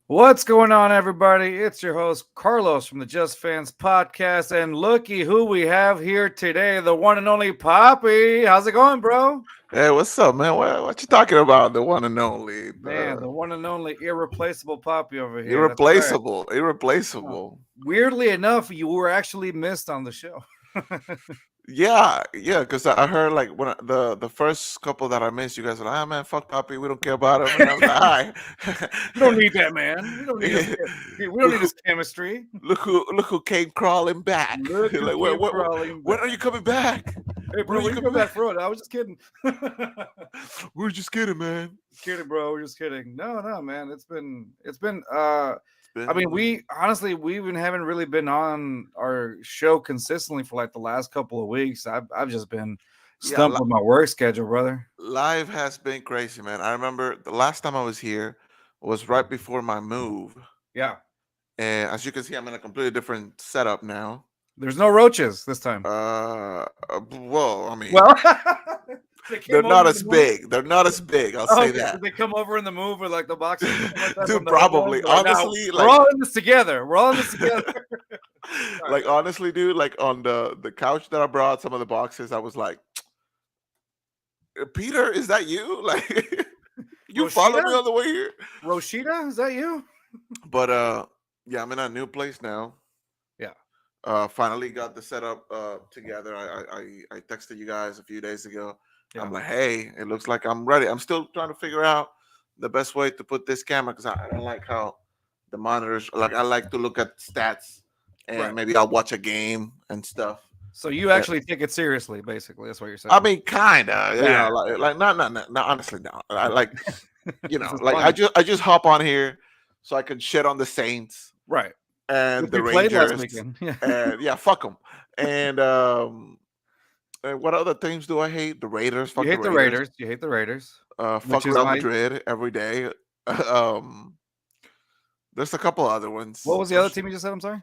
What's going on, everybody? It's your host, Carlos from the Just Fans podcast. And looky who we have here today, the one and only Papi. How's it going, bro? Hey, what's up, man? What you talking about? The one and only, Man, the one and only irreplaceable Papi over here. That's right. irreplaceable, Oh, irreplaceable. weirdly enough, you were actually missed on the show. Yeah, yeah. Because I heard like the first couple that I missed, you guys were like, "Ah, man, fuck Papi, we don't care about him." And I was like, "All We don't need that, man. We don't need his, right." we don't look need who his chemistry. look who came crawling back. Look who Like, came crawling when are back. you coming back? Hey, When bro, are you when you come coming back back? for it? I was just kidding. We're just kidding, man. Kidding, bro. We're just kidding. No, man. It's been It's I mean, been we honestly we even haven't really been on our show consistently for like the last couple of weeks. I've just been yeah. stumped with my work schedule, brother. Life has been crazy, man. I remember the last time I was here was right before my move. Yeah. And as you can see, I'm in a completely different setup now. There's no roaches this time. Well, I mean, Well, they they're came over not in the as move. big. They're not as big. I'll Oh, say okay, did that. they come over in the move with like the boxes and stuff like that from Dude, the hotels? probably. They're like, now Honestly, we're all in this together. We're all in this together. Sorry, like sorry. honestly, dude, like on the couch that I brought, some of the boxes, I was like, Peter, is that you? Like, you follow Roshita? me all the way here? Roshita? Is that you? But yeah, I'm in a new place now. Yeah. Finally got the setup together. I texted you guys a few days ago. Yeah. I'm like, hey, it looks like I'm ready. I'm still trying to figure out the best way to put this camera because I don't like how the monitors. Like I like to look at stats and Right. maybe I'll watch a game and stuff. So you Uh, actually take it seriously, basically. That's what you're I saying. mean, kinda, Nah, like not honestly, no. I like, this is like funny. I just hop on here so I can shit on the Saints Right. and Which the we played last Rangers weekend. Yeah. and yeah, fuck them. And what other teams do I hate? The Raiders. You Fuck the hate the Raiders. Raiders. You hate the Raiders, which Fuck is Real my. Madrid every day. um, there's a couple other What ones. was the other team you just said? I'm sorry.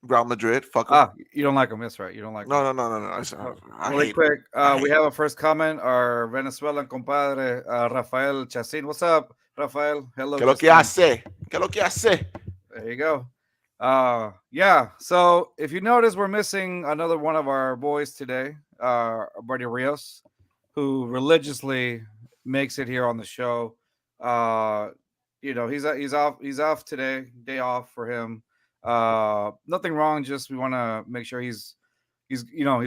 Real Madrid. Fuck them. Ah, you don't like them. That's right. You don't like No, them. no, no, no, no. I Really hate them. quick, I we hate have them. a first comment. Our Venezuelan compadre, Rafael Chacin. What's up, Rafael? Hello, ¿Qué lo just que hace? ¿Qué lo que hace? there you go. Yeah. So if you notice, we're missing another one of our boys today, our buddy Rios, who religiously makes it here on the show. Uh, he's off today, day off for him. Nothing wrong. Just we want to make sure he's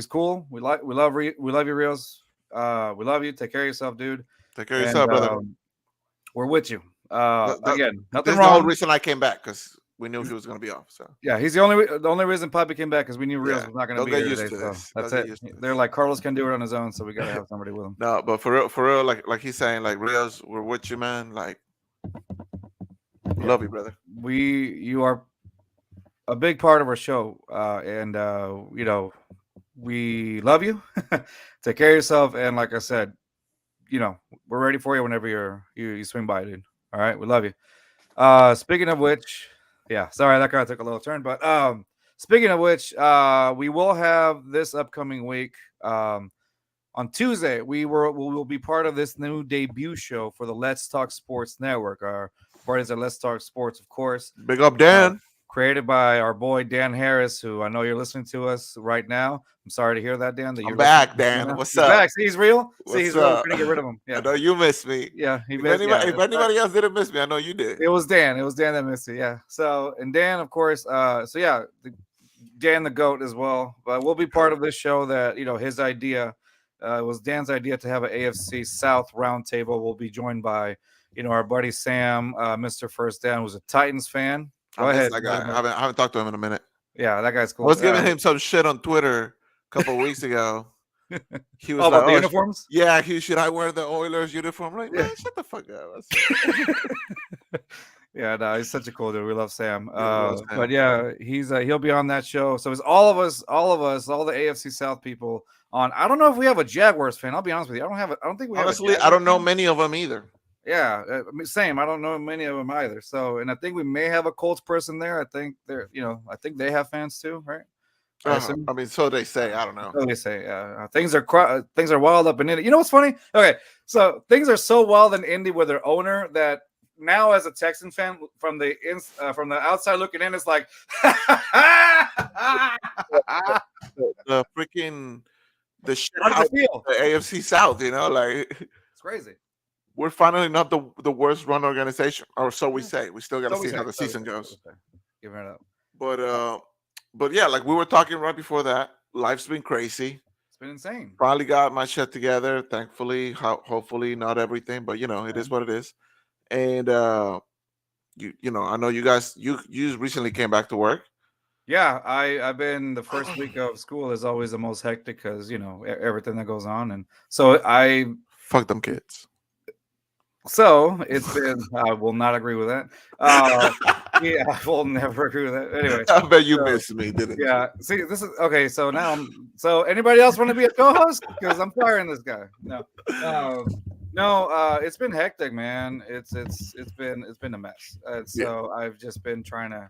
cool. We love you, Rios. We love you. Take care of yourself, dude. Take care of And yourself, brother. we're with you. That, Again, this nothing is the whole wrong. reason I came back because we knew he was gonna be off. So Yeah, he's the only reason Poppy came back because we knew Rios yeah, was not going to don't be get here used today. to So this. that's Don't get it. used to They're this. like Carlos can do it on his own, so we got to have somebody with him. No, but for real, like he's saying, like Rios, we're with you, man. Like Yeah, love you, brother. you are a big part of our show, and we love you. Take care of yourself, and like I said, we're ready for you whenever you swing by, dude. All right, we love you. Speaking of which, yeah, sorry that kind of took a little turn, but speaking of which, we will have this upcoming week. On Tuesday, we will be part of this new debut show for the Let's Talk Sports Network. Our parties at Let's Talk Sports, of course, Big up, uh, Dan. created by our boy Dan Harris, who I know you're listening to us right now. I'm sorry to hear that, Dan, that I'm you're listening back, to us right Dan. now. What's He's up? back. See, he's real. See, What's he's real. We up? couldn't get rid of him. I Yeah, know you miss me. yeah, he missed. Yeah, If anybody else didn't miss me, I know you did. it was Dan. It was Dan that missed it. Yeah. So and Dan, of course. So yeah, Dan the goat as well. But we'll be part of this show. That his idea. It was Dan's idea to have an AFC South roundtable. We'll be joined by our buddy Sam, Mr. First Down, who's a Titans fan. I Go miss ahead. that guy. I haven't talked to him in a minute. Yeah, that guy's I cool. was giving him some shit on Twitter a couple of weeks ago. He Oh, was like, about the "Oh, uniforms? yeah, should I wear the Oilers uniform?" I'm like, Yeah. man, shut the fuck up. That's- Yeah, no, he's such a cool dude. We love Sam. Yeah, we love But Sam. yeah, he'll be on that show. So it's all of us, all the AFC South people on. I don't know if we have a Jaguars fan. I'll be honest with you. I don't think we have a Honestly, I Jaguars don't know fan. many of them either. Yeah, same. I don't know many of them either. So, and I think we may have a Colts person there. I think I think they have fans too, right? I assume. I mean, so they say. I don't know. So they say things are wild up in Indy. You know what's funny? Okay, so things are so wild in Indy with their owner that now as a Texan fan from the outside looking in, it's like how The freaking the shit does house, it feel? the AFC South. Like It's crazy. we're finally not the worst run organization, or so we Yeah. say. We still got to So we see say. how the So we season say. So we goes. say. Giving it up. But Uh, uh, but yeah, like we were talking right before that. Life's been crazy. it's been insane. Finally got my shit together. Thankfully, hopefully not everything, but it is Man. what it is. And I know you guys. You recently came back to work. Yeah, I've been the first week of school is always the most hectic because everything that goes on, and Fuck them kids. so it's been. I will not agree with that. Uh, yeah, I will never agree with that. Anyway, I bet you so missed me, didn't you? yeah, see, this is okay. So now, so anybody else want to be a co-host? Because I'm firing this guy. No, no, it's been hectic, man. It's been a mess. Yeah, So I've just been trying to,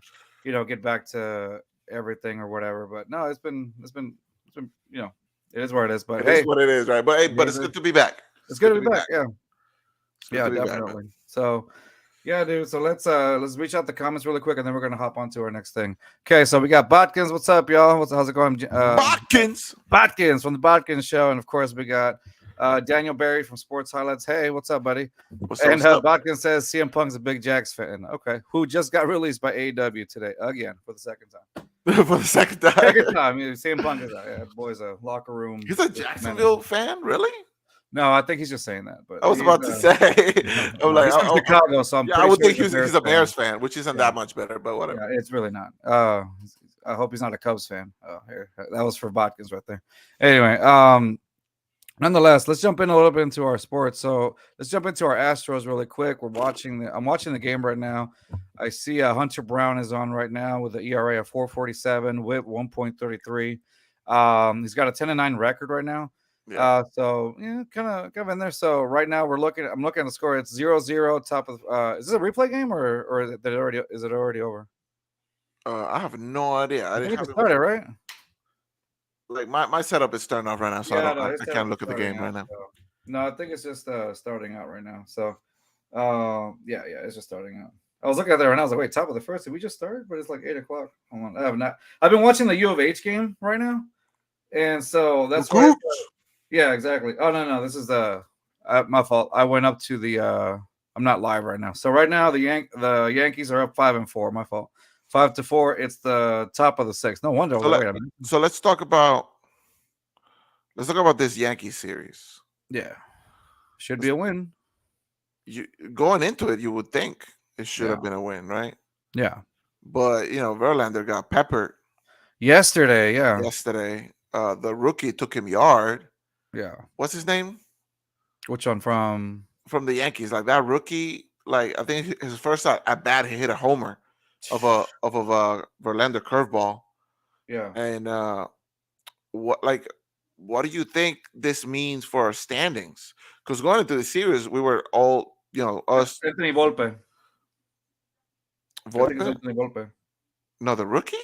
get back to everything or whatever. But no, it's been, it is what it is. But it is hey, what it is, right? But hey, it but is- it's good to be back. it's It's good good to to be be back. back. Yeah, It's good yeah, to be back, man. definitely. So yeah, dude. So let's reach out the comments really quick, and then we're gonna hop on to our next thing. Okay, so we got Botkins. What's up, y'all? How's it going? Watkins. Botkins from the Botkins Show, and of course we got Daniel Barry from Sports Highlights. Hey, what's up, buddy? What's up? And What's up? Botkins says CM Punk's a big Jax fan. Okay, who just got released by AEW today again for the second time. For the second time. Second time, CM Punk is boy's a locker room. He's a Jacksonville fan, really? No, I think he's just saying that. But I was he's, about to say. I'm no, like, he's from Chicago, so I'm yeah, I pretty would sure think he's a Bears fan, which isn't Yeah. that much better, but whatever. Yeah, it's really not. I hope he's not a Cubs fan. Oh, here, that was for Botkins right there. Anyway, nonetheless, let's jump in a little bit into our sports. So let's jump into our Astros really quick. I'm watching the game right now. I see Hunter Brown is on right now with an ERA of 4.47, WHIP 1.33. He's got a 10-9 record right now. Yeah. So yeah, kind of in there. So right now I'm looking at the score. It's 0-0 top of is this a replay game or is it already over? I have no idea. I I think didn't it have just started, right? like my setup is starting off right now, so Yeah, no, I can't look at the game right now. So. No, I think it's just starting out right now. So yeah, it's just starting out. I was looking at that right now. I was like, wait, top of the first. Did we just start? But it's like 8 o'clock. Hold on. I have not. I've been watching the U of H game right now. And so that's why yeah, exactly. Oh no, this is my fault. I went up to the I'm not live right now. So right now the Yankees are up 5-4. My fault. 5-4. It's the top of the sixth. No wonder. So let's talk about this Yankee series. Yeah. Should be a win. You going into it, you would think it should have been a win, right? Yeah. But Verlander got peppered yesterday. Yeah. Yesterday. The rookie took him yard. Yeah. What's his name? Which one from the Yankees? Like that rookie, like I think his first at bat he hit a homer of a Verlander curveball. Yeah. And what do you think this means for our standings? Because going into the series, we were all us. Anthony Volpe. Anthony Volpe. No, the rookie.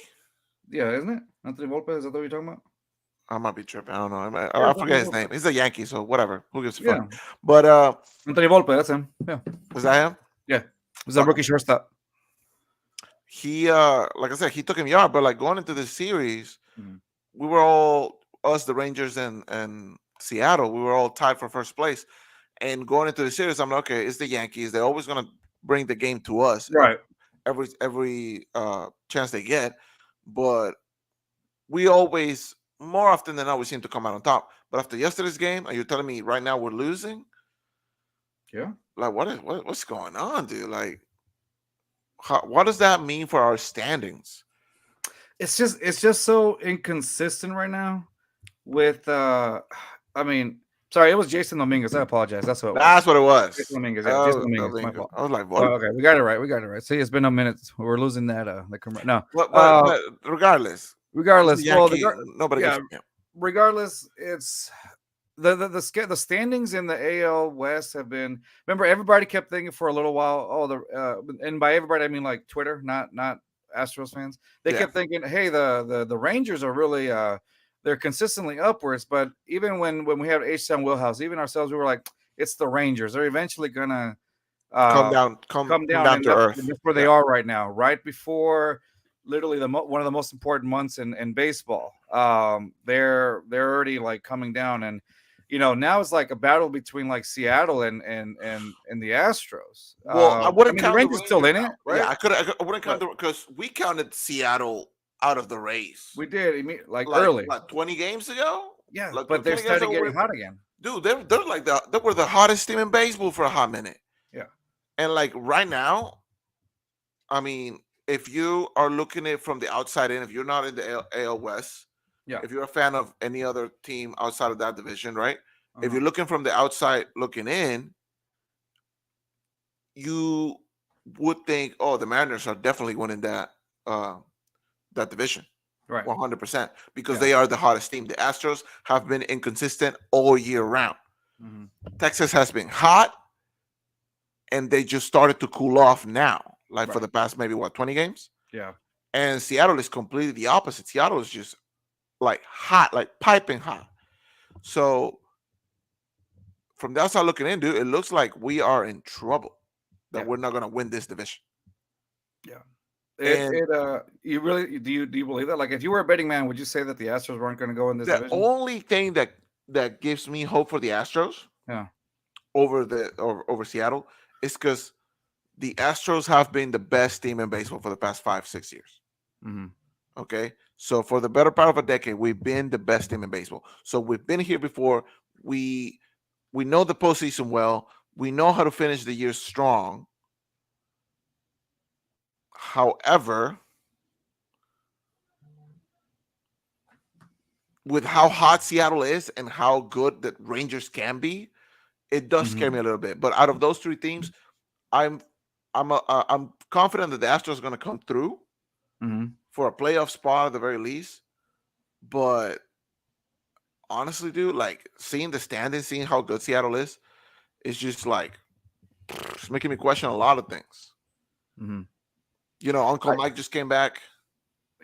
Yeah, isn't it Anthony Volpe? Is that what you're talking about? I might be tripping. I don't know. I forget his name. He's a Yankee, so whatever. Who gives a fuck? Yeah. But Anthony Volpe, that's him. Yeah. Was that him? Yeah. Was a rookie shortstop. He like I said, he took him yard, but like going into the series, we were all us, the Rangers and Seattle, we were all tied for first place. And going into the series, I'm like, okay, it's the Yankees. They're always gonna bring the game to us. Right. Every chance they get. But we always, more often than not, we seem to come out on top. But after yesterday's game, are you telling me right now we're losing? Yeah. Like what's going on, dude? Like, what does that mean for our standings? It's just so inconsistent right now. With sorry, it was Jason Dominguez. I apologize. That's what it was. That's what it was. Jason Dominguez. Yeah, Jason Dominguez. My fault. I was like, what? Oh, okay, we got it right. See, it's been a minute. We're losing that. No. But regardless, nobody yeah, gives regardless, it's the standings in the AL West have been. Remember, everybody kept thinking for a little while. Oh, and by everybody I mean like Twitter, not Astros fans. They kept thinking, hey, the Rangers are really they're consistently upwards. But even when we had H-Town Wheelhouse, even ourselves, we were like, it's the Rangers. They're eventually gonna Come uh, down, come come down, down and to earth. that's where they Yeah. are right now, right before literally one of the most important months in baseball. They're already like coming down, and now it's like a battle between like Seattle and the Astros. Well, I I wouldn't mean, the count the Rangers still Rangers in it, out. Yeah, right? I wouldn't count But the because we counted Seattle out of the race we did like like early, what 20 games ago. yeah. Like But they're 20 games starting ago, getting hot again. dude, they're like they were the hottest team in baseball for a hot minute. Yeah, And like right now, I mean, if you are looking at it from the outside in, if you're not in the AL West, yeah. if you're a fan of any other team outside of that division, right? If Uh-huh. you're looking from the outside looking in, you would think, oh, the Mariners are definitely winning uh that division. Right. 100% because Yeah. they are the hottest team. The Astros have been inconsistent all year round. Hmm. Texas has been hot and they just started to cool off now, like for Right. the past maybe what 20 games. Yeah. And Seattle is completely the opposite. Seattle is just like hot, like piping hot. So from the outside looking in, dude, it looks like we are in trouble that Yeah. we're not going to win this division. Yeah. It And it you really do you believe that? Like, if you were a betting man, would you say that the Astros weren't going to go in this the division? only thing that gives me hope for the Astros Yeah. over Seattle is because the Astros have been the best team in baseball for the past 5 6 years. Hmm. Okay, so for the better part of a decade, we've been the best team in baseball. So we've been here before. We we know the postseason well. We know how to finish the year strong. However, with how hot Seattle is and how good the Rangers can be, it does scare Hmm. me a little bit. But out of those three teams, I'm I'm confident that the Astros are going to come through Hmm. for a playoff spot at the very least. But honestly, dude, like seeing the standings, seeing how good Seattle is just like it's making me question a lot of things. Hmm. Uncle Mike just came back.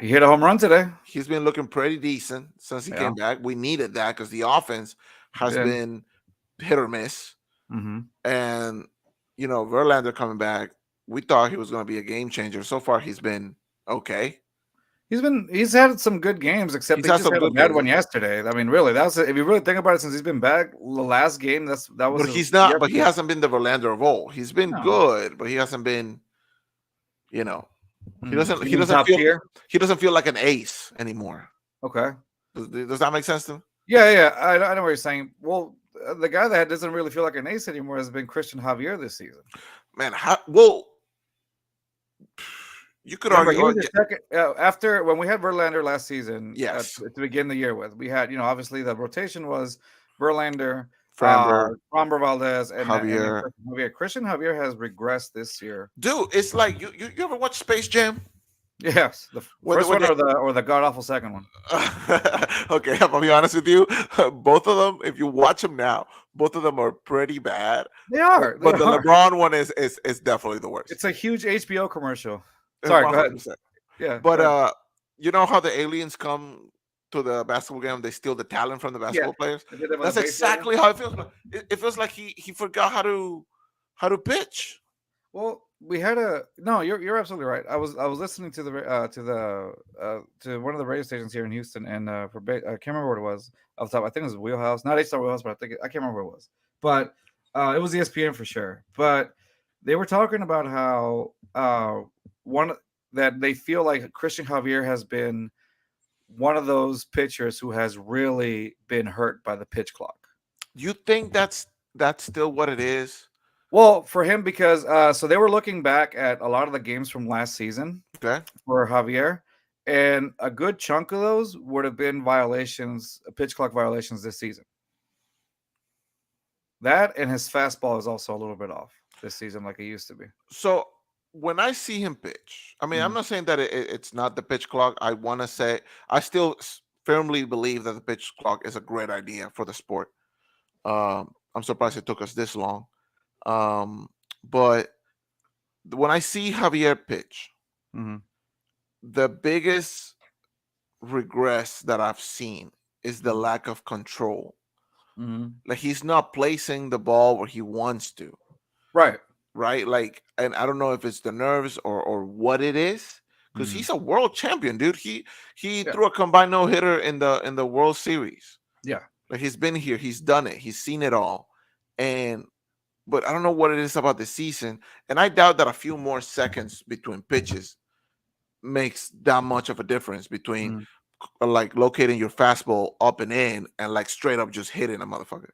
He hit a home run today. He's been looking pretty decent since he Yeah, came back. We needed that because the offense he has did. been hit or miss. Hmm. And Verlander coming back, we thought he was going to be a game changer. So far, he's been okay. He's had some good games, except He's he had just some had a good bad games, one yesterday. I mean, really, if you really think about it, since he's been back, the last game that was but his he's not. But he yesterday. hasn't been the Verlander of old. He's been No. good, but he hasn't been. You know, he Mm. doesn't. You He mean doesn't top feel. tier? He doesn't feel like an ace anymore. Okay. Does that make sense to him? Yeah, yeah. I know what you're saying. Well, the guy that doesn't really feel like an ace anymore has been Christian Javier this season. Man, well, you could Remember, argue. he Oh, was the second after when we had Verlander last season yes, to begin the year with. We had, obviously the rotation was Verlander, Framber, Framber Valdez, and then Javier. Christian Javier. Christian Javier has regressed this year. Dude, it's like you ever watch Space Jam? Yes, the When first when one they or the god awful second one. okay, I'm gonna be honest with you. Both of them, if you watch them now, both of them are pretty bad. They are. They But the are. LeBron one is definitely the worst. It's a huge HBO commercial. Sorry, go ahead. 100%. Yeah, But go ahead. you know how the aliens come to the basketball game, they steal the talent from the Yeah, basketball players? they did that with a That's baseball game. exactly how it feels. It feels like he forgot how to pitch. Well, we had a no. You're absolutely right. I was listening to to one of the radio stations here in Houston, and I can't remember what it was off the top. I think it was Wheelhouse, not H Star Wheelhouse, but I can't remember what it was. But it was ESPN for sure. But they were talking about how one that they feel like Christian Javier has been one of those pitchers who has really been hurt by the pitch clock. You think that's still what it is? Well, for him, because so they were looking back at a lot of the games from last season Okay. for Javier, and a good chunk of those would have been violations, pitch clock violations this season. That and his fastball is also a little bit off this season, like it used to be. So when I see him pitch, I mean, I'm Mhm. not saying that it's not the pitch clock. I want to say I still firmly believe that the pitch clock is a great idea for the sport. I'm surprised it took us this long. Um, but when I see Javier pitch, Mhm. the biggest regress that I've seen is the Mhm. lack of control. Mhm. Like he's not placing the ball where he wants to. Right. right? Like, and I don't know if it's the nerves or what it is, because Mm. he's a world champion, dude. He Yeah. threw a combined no hitter in the World Series. Yeah. Like he's been here, he's done it, he's seen it all, and but I don't know what it is about the season, and I doubt that a few more seconds between pitches makes that much of a difference between Mm. like locating your fastball up and in and like straight up just hitting a motherfucker.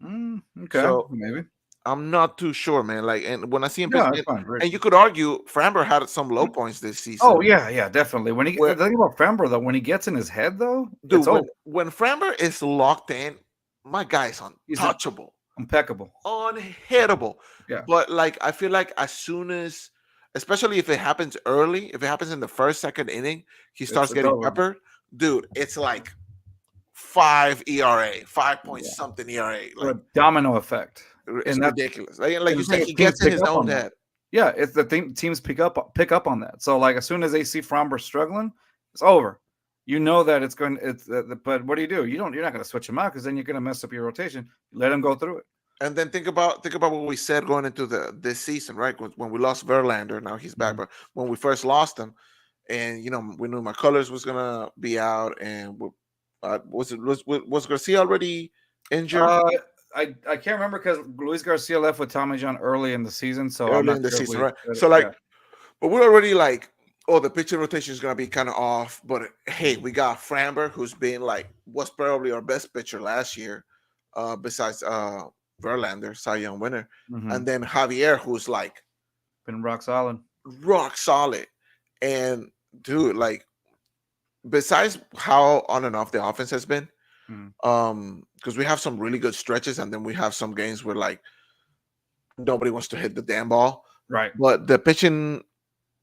Okay. So Maybe. I'm not too sure, man. Like, and when I see him pitch, Yeah, that's fine. Great. and you could argue Framber had some low points this Oh season. yeah, yeah, definitely. When he Where, the thing about Framber though, when he gets in his head though, it's dude, over. when Framber is locked in, my guy's He's untouchable, impeccable. unhittable. Yeah, But like, I feel like as soon as, especially if it happens early, if it happens in the first, second inning, he starts it's getting over. peppered. Dude, it's like 5 ERA, 5 point Yeah, something ERA. or Like a domino effect, it's and that's ridiculous. Like and you the thing said, is he teams gets in pick his up own on that. head. Yeah, it's the thing teams pick up on that. So like as soon as they see Fromber struggling, it's over. You know that it's going. But what do? You're not going to switch him out because then you're going to mess up your rotation. Let him go through it. And then think about what we said going into the this season, right? When we lost Verlander, now he's back, Mhm. but when we first lost him, and we knew McCullers was gonna be out, and was Garcia already injured Uh, I can't remember because Luis Garcia left with Tommy John early in the season, so I'm early not in the sure if season, we. right? So Yeah. like, but we're already like, oh, the pitching rotation is gonna be kind of off. But hey, we got Framber, who's been like was probably our best pitcher last year, besides Verlander, Cy Young winner, Hmm. and then Javier, who's like Been rock solid. rock solid. And dude, like besides how on and off the offense has been, Mhm. because we have some really good stretches, and then we have some games where like nobody wants to hit the damn ball. Right. But the pitching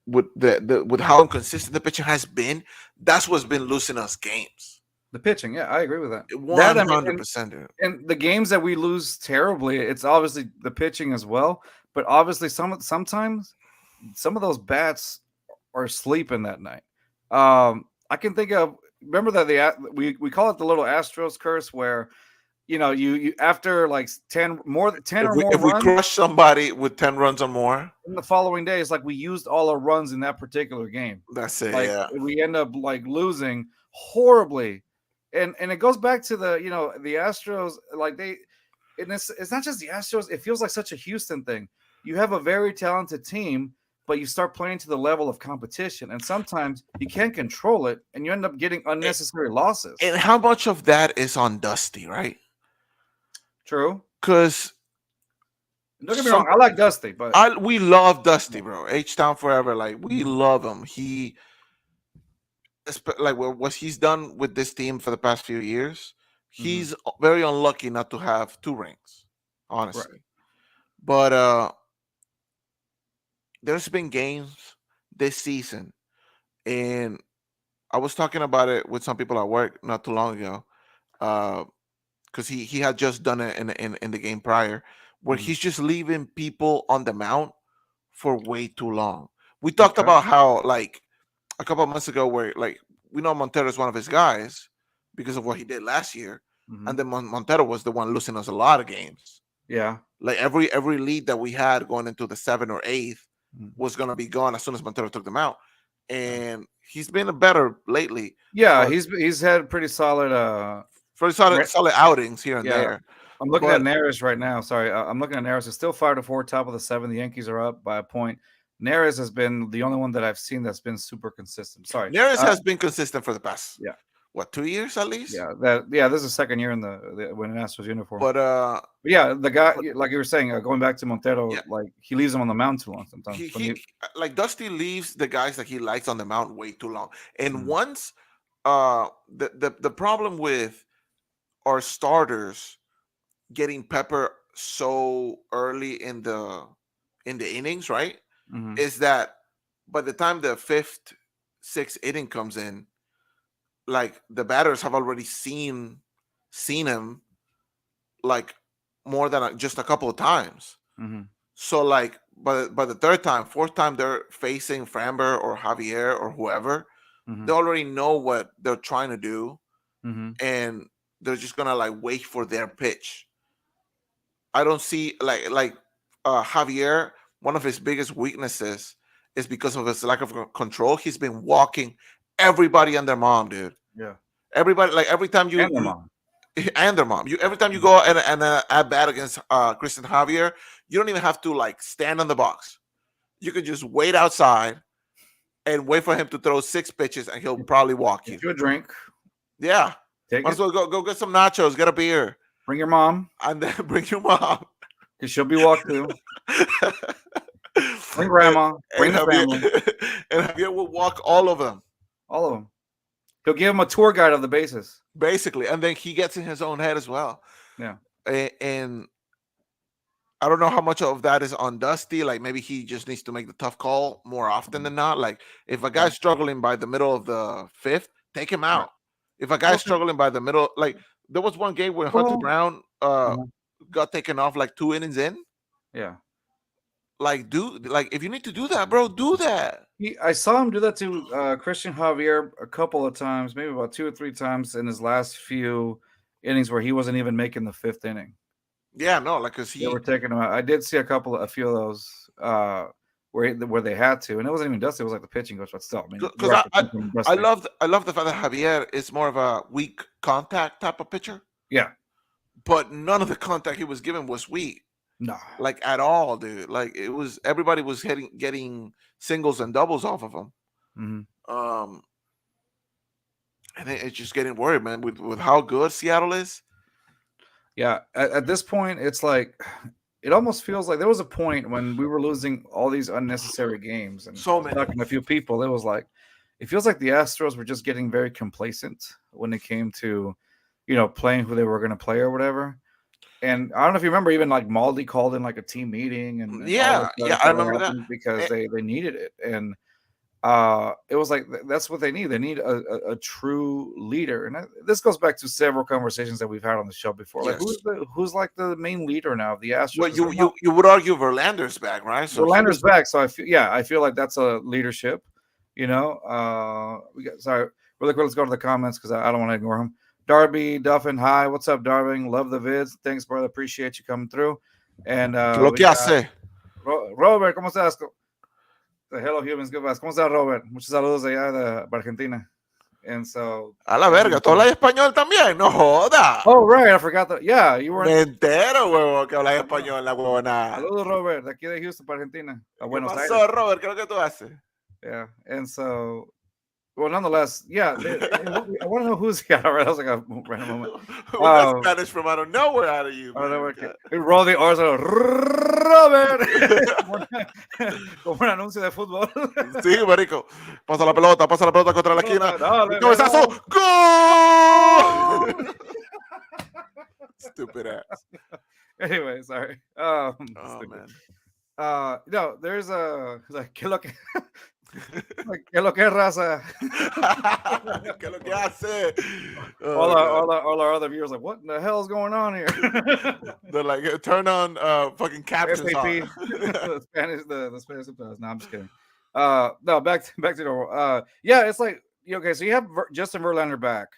with the with how inconsistent the pitching has been, that's what's been losing us games. The pitching, yeah, I agree with that. That One I mean, hundred percent. and the games that we lose terribly, it's obviously the pitching as well. But obviously, sometimes some of those bats are sleeping that night. I can think of remember that we call it the little Astros curse, where you after like 10 or more If we runs crush somebody with 10 runs or more, in the following day, it's like we used all our runs in that particular game. that's it. Like Yeah. we end up like losing horribly, and it goes back to the Astros. Like and it's not just the Astros. It feels like such a Houston thing. You have a very talented team, but you start playing to the level of competition, and sometimes you can't control it, and you end up getting unnecessary losses. And how much of that is on Dusty, right? True. Because Don't get me some wrong. I like Dusty, but I we love Dusty, bro. H Town forever. Like we love him. Like what he's done with this team for the past few years, mm-hmm. he's very unlucky not to have two rings, Right. honestly. But there's been games this season, and I was talking about it with some people at work not too long ago. Because he had just done it in the game prior, where Mm-hmm. he's just leaving people on the mound for way too long. We talked Okay. about how like a couple of months ago, where like we know Montero is one of his guys because of what he did last year, Mm-hmm. and then Montero was the one losing us a lot of games. Yeah. Like every lead that we had going into the seventh or eighth Mhm. was gonna be gone as soon as Montero took them out, Yeah. and he's been better lately. Yeah, But he's had pretty solid. very solid outings here and Yeah, there. I'm looking at But Neris right now. Sorry, I'm looking at Neris. It's still 5-4, top of the seven. The Yankees are up by a point. Neris has been the only one that I've seen that's been super consistent. Sorry. Neres has been consistent for the past Yeah, 2 years at least. this is the second year in the when Astros uniform. But But yeah, the guy, but like you were saying, going back to Montero, yeah, like he leaves him on the mound too long sometimes. When he like Dusty leaves the guys that he likes on the mound way too long. And Mhm, once the problem with our starters getting pepper so early in the innings, right? mhm, Is that by the time the fifth, sixth inning comes in, like the batters have already seen him like more than just a couple of times. mhm, So like by the third time, fourth time they're facing Framber or Javier or whoever, they mhm, already know what they're trying to do, mhm. and they're just gonna like wait for their pitch. I don't see like Javier. one of his biggest weaknesses is because of his lack of control. He's been walking everybody and their mom, dude. Yeah. Everybody, like every time And their mom. and their mom. You every time you go and at bat against Christian Javier, you don't even have to like stand on the box. You could just wait outside and wait for him to throw 6 pitches, and he'll probably walk you. Get you a drink. Yeah, Take might it. as well go get some nachos, get a beer, Bring your mom. and then bring your mom. Because she'll be walked too. Bring grandma. Bring the family. And Javier will walk all of them. All of them. He'll give him a tour guide of the bases. Basically, and then he gets in his own head as well. Yeah. And I don't know how much of that is on Dusty. Like maybe he just needs to make the tough call more often than not. Like if a guy's struggling by the middle of the 5th, take him out. If a guy's struggling by the middle, like there was one game where Hunter Brown got taken off like 2 innings in. Yeah. Like, dude, like if you need to do that, bro, do that. I saw him do that to Christian Javier a couple of times, maybe about 2 or 3 times in his last few innings where he wasn't even making the 5th inning. Yeah, no, like because they were taking him out. I did see a few of those where they had to, and it wasn't even Dusty. It was like the pitching coach, but still, I mean, because I love the fact that Javier is more of a weak contact type of pitcher. Yeah, but none of the contact he was given was weak. No, like at all, dude. Like it was everybody was getting singles and doubles off of him. Mm-hmm. And it's just getting worried, man, with how good Seattle is. Yeah, at this point, it's like it almost feels like there was a point when we were losing all these unnecessary games, and so many. Talking to a few people, it was like it feels like the Astros were just getting very complacent when it came to, playing who they were going to play or whatever. And I don't know if you remember, even like Maldi called in like a team meeting, and yeah, I remember that because they needed it, and it was like that's what they need. They need a true leader, and this goes back to several conversations that we've had on the show before. Yes. Like who's like the main leader now of the Astros? Well, you would argue Verlander's back, right? So Verlander's back, so I feel like that's a leadership. We got really quick. Let's go to the comments because I don't want to ignore them. Darby Duffin, hi, what's up, Darby? Love the vids. Thanks, brother. Appreciate you coming through. And Robert, ¿cómo estás? Hello, humans. ¿Cómo estás, Robert? Muchos saludos allá de Argentina. And so, a la verga, ¿tú hablas español también? No joda. Oh, right, I forgot that. Yeah, you were. Me entero, huevo, que hablas español, la huevona. Saludos, Robert, de aquí de Houston para Argentina. A Buenos Aires. ¿Qué pasó, Robert? ¿Qué es lo que tú haces? Yeah, and so, well, nonetheless, yeah, I want to know who's. Yeah, right. That was like a random moment. Spanish from out of nowhere out of you. I don't know where. Roll the R's. Robert. Como un anuncio de fútbol. Sí, marico. Pasa la pelota contra la esquina. Cabezazo. ¡Gol! Stupid ass. Anyway, sorry. Oh man. No, there's like ¿qué lo que ¿qué lo que raza? ¿Qué lo que hace? All our other viewers like, what in the hell is going on here? They're like, turn on fucking captions SAP. the Spanish subtitles. No, I'm just kidding. No, back to normal. Yeah, it's like okay, so you have Justin Verlander back.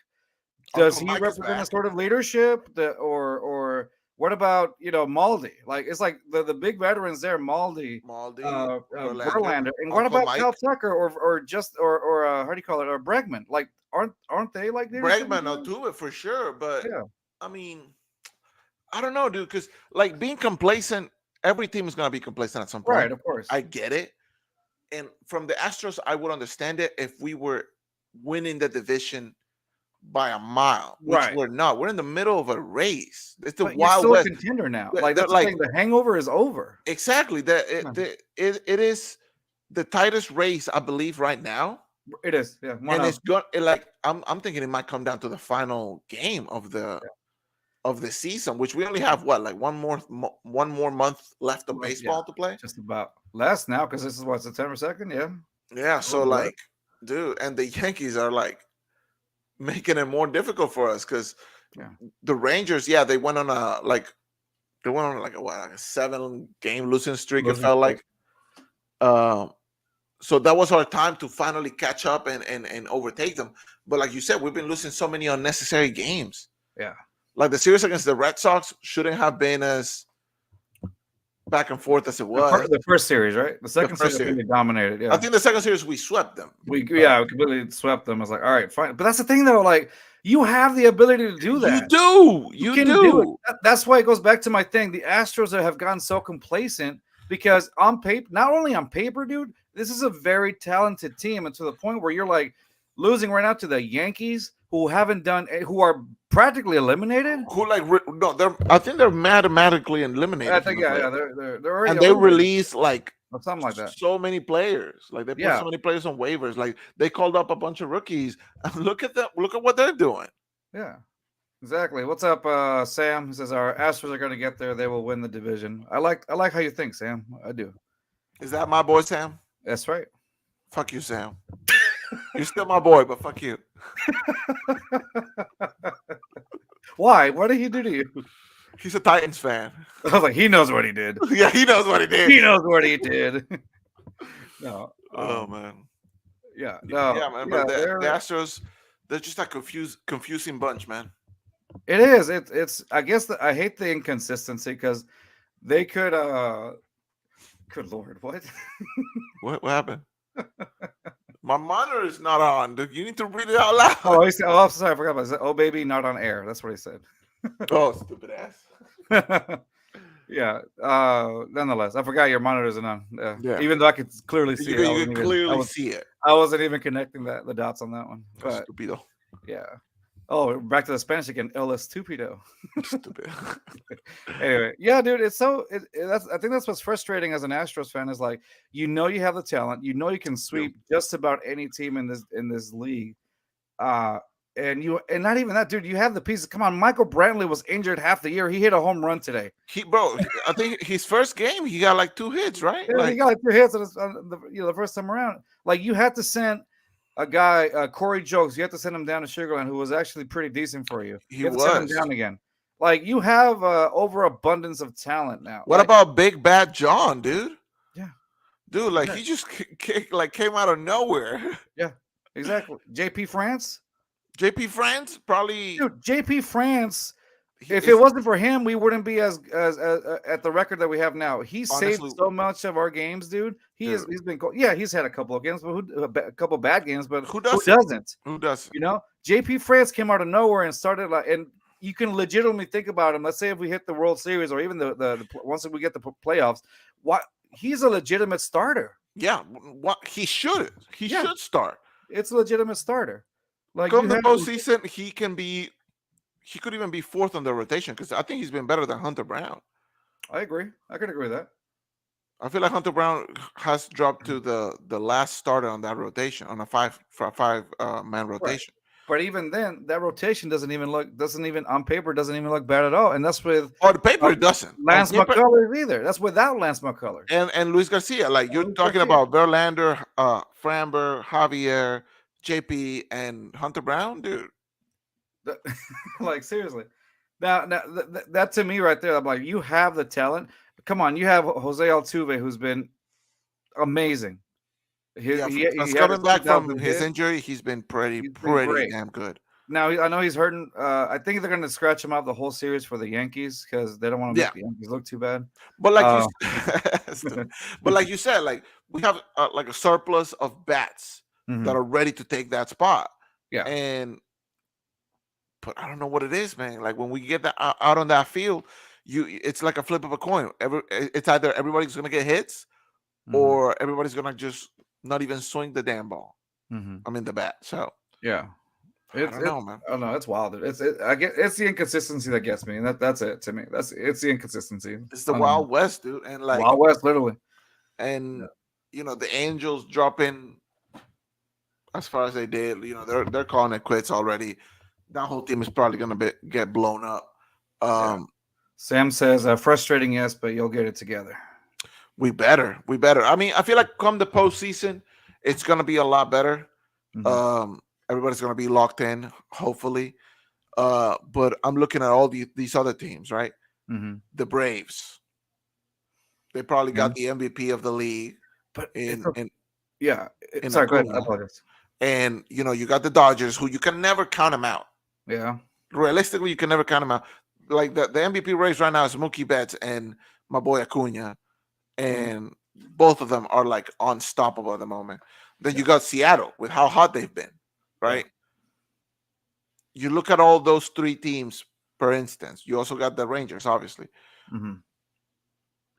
Does he represent a sort of leadership or what about Maldi? Like it's like the big veterans there, Maldi, Verlander, and what about Kyle Tucker or how do you call it, or Bregman? Like aren't they like Bregman will do it for sure, but yeah. I mean, I don't know, dude, because like being complacent, every team is gonna be complacent at some point. Right, of course. I get it, and from the Astros, I would understand it if we were winning the division by a mile, which we're not. We're in the middle of a race. It's the Wild West. A contender now. Like that's like the hangover is over. Exactly. It is the tightest race, I believe, right now. It is, yeah. And it's good. Like I'm thinking it might come down to the final game of the season, which we only have one more month left of baseball to play. Just about less now because this is September 2nd. Yeah. Yeah. So dude, and the Yankees are like making it more difficult for us because the Rangers, they went on a 7-game losing streak. It felt like, so that was our time to finally catch up and overtake them. But like you said, we've been losing so many unnecessary games. Yeah, like the series against the Red Sox shouldn't have been as back and forth as it The, was. the first series, right? The The second first series, I think series, they dominated. I Yeah, think the second series we swept them. we completely swept them. I was like, all right, fine. But that's the thing, though. Like, you have the ability to do You that. do, You you can do it. do. That's why it goes back to my thing. The Astros have gotten so complacent because on paper, not only on paper, dude, this is a very talented team, and to the point where you're like losing right now to the Yankees, who haven't done, who are practically eliminated. Who like no? They're I think they're mathematically I eliminated from think, the yeah, playoffs, they're already and they eliminated release like or something like that. so many players. Like they put Yeah, so many players on waivers. Like they called up a bunch of rookies. And look at them. Look at what they're doing. yeah. Exactly. What's up, Sam? He says our Astros are going to get there. They will win the division. I like how you think, Sam. I do. Is that my boy Sam? That's right. Fuck you, Sam. You're still my boy, but fuck you. Why? What did he do to you? He's a Titans fan. I was like, he knows what he did. Yeah, he knows what he did. He knows what he did. No. Oh man. Yeah. No. Yeah, man. Yeah, But the Astros, they're just a confusing bunch, man. it is. It's. I guess I hate the inconsistency because they could. Good lord, what? What happened? My monitor is not on. Dude. You need to read it out loud. Oh, he said. Oh, I'm sorry. I forgot about it. Oh, baby, not on air. That's what he said. Oh, stupid ass. Yeah. Nonetheless, I forgot your monitor isn't on. Yeah. Even though I could clearly see You it. can clearly see it. I wasn't even connecting the dots on that one. But Stupido. yeah. Oh, back to the Spanish again. El estupido. Stupid. Anyway, yeah, dude. It's so. That's. I think that's what's frustrating as an Astros fan is like you know you have the talent, you know you can sweep just about any team in this league, and not even that, dude. You have the pieces. Come on, Michael Brantley was injured half the year. He hit a home run today. I think his first game he got like 2 hits, right? Yeah, he got like 2 hits the first time around. Like you had to send a guy, Corey Jokes. You have to send him down to Sugarland, who was actually pretty decent for you. You have to send him down again. Like you have overabundance of talent now. What about Big Bad John, dude? Yeah, dude, like he just came out of nowhere. Yeah, exactly. JP France. JP France probably. Dude, JP France. If it wasn't for him, we wouldn't be as at the record that we have now. He saved so much of our games, dude. He's been he's had a couple of games, but a couple of bad games, but who doesn't? Who doesn't? You know, JP France came out of nowhere and started and you can legitimately think about him. Let's say if we hit the World Series or even the once we get the playoffs, he's a legitimate starter. Yeah, what he should start. It's a legitimate starter. Like come the postseason, he could even be 4th on the rotation because I think he's been better than Hunter Brown. I agree. I can agree with that. I feel like Hunter Brown has dropped to the last starter on that rotation, on a five man rotation. Right. But even then, that rotation doesn't even look on paper bad at all. And that's with the paper it doesn't. Lance McCullers either. That's without Lance McCullers. And Luis Garcia. Like you're talking about Verlander, Framber, Javier, JP, and Hunter Brown, dude. Like seriously. Now that to me right there, I'm like, you have the talent. Come on, you have Jose Altuve, who's been amazing. He's coming back from his injury. He's been pretty damn good. Now I know he's hurting. I think they're going to scratch him out the whole series for the Yankees because they don't want to make the Yankees look too bad. But like, but like you said, like we have like a surplus of bats that are ready to take that spot. Yeah, but I don't know what it is, man. Like when we get that out on that field, it's like a flip of a coin. It's either everybody's going to get hits, or everybody's going to just not even swing the damn ball. I mean the bat. So yeah, I don't know, man. I don't know. It's wild. It's the inconsistency that gets me, and that's it to me. It's the inconsistency. It's the Wild West, dude, and like Wild West, literally. And you know the Angels dropping as far as they did. You know they're calling it quits already. That whole team is probably going to get blown up. Sam says, frustrating, yes, but you'll get it together. We better. I mean, I feel like come the postseason, it's going to be a lot better. Everybody's going to be locked in, hopefully. But I'm looking at all these other teams, right? The Braves. They probably got the MVP of the league. But sorry, go ahead. I apologize. And, you know, you got the Dodgers, who you can never count them out. Yeah. Realistically, you can never count them out. Like the MVP race right now is Mookie Betts and my boy Acuna, Mhm. and both of them are like unstoppable at the moment. Then Yeah, you got Seattle with how hot they've been, yeah, right? You look at all those three teams, for instance. You also got the Rangers, obviously. hmm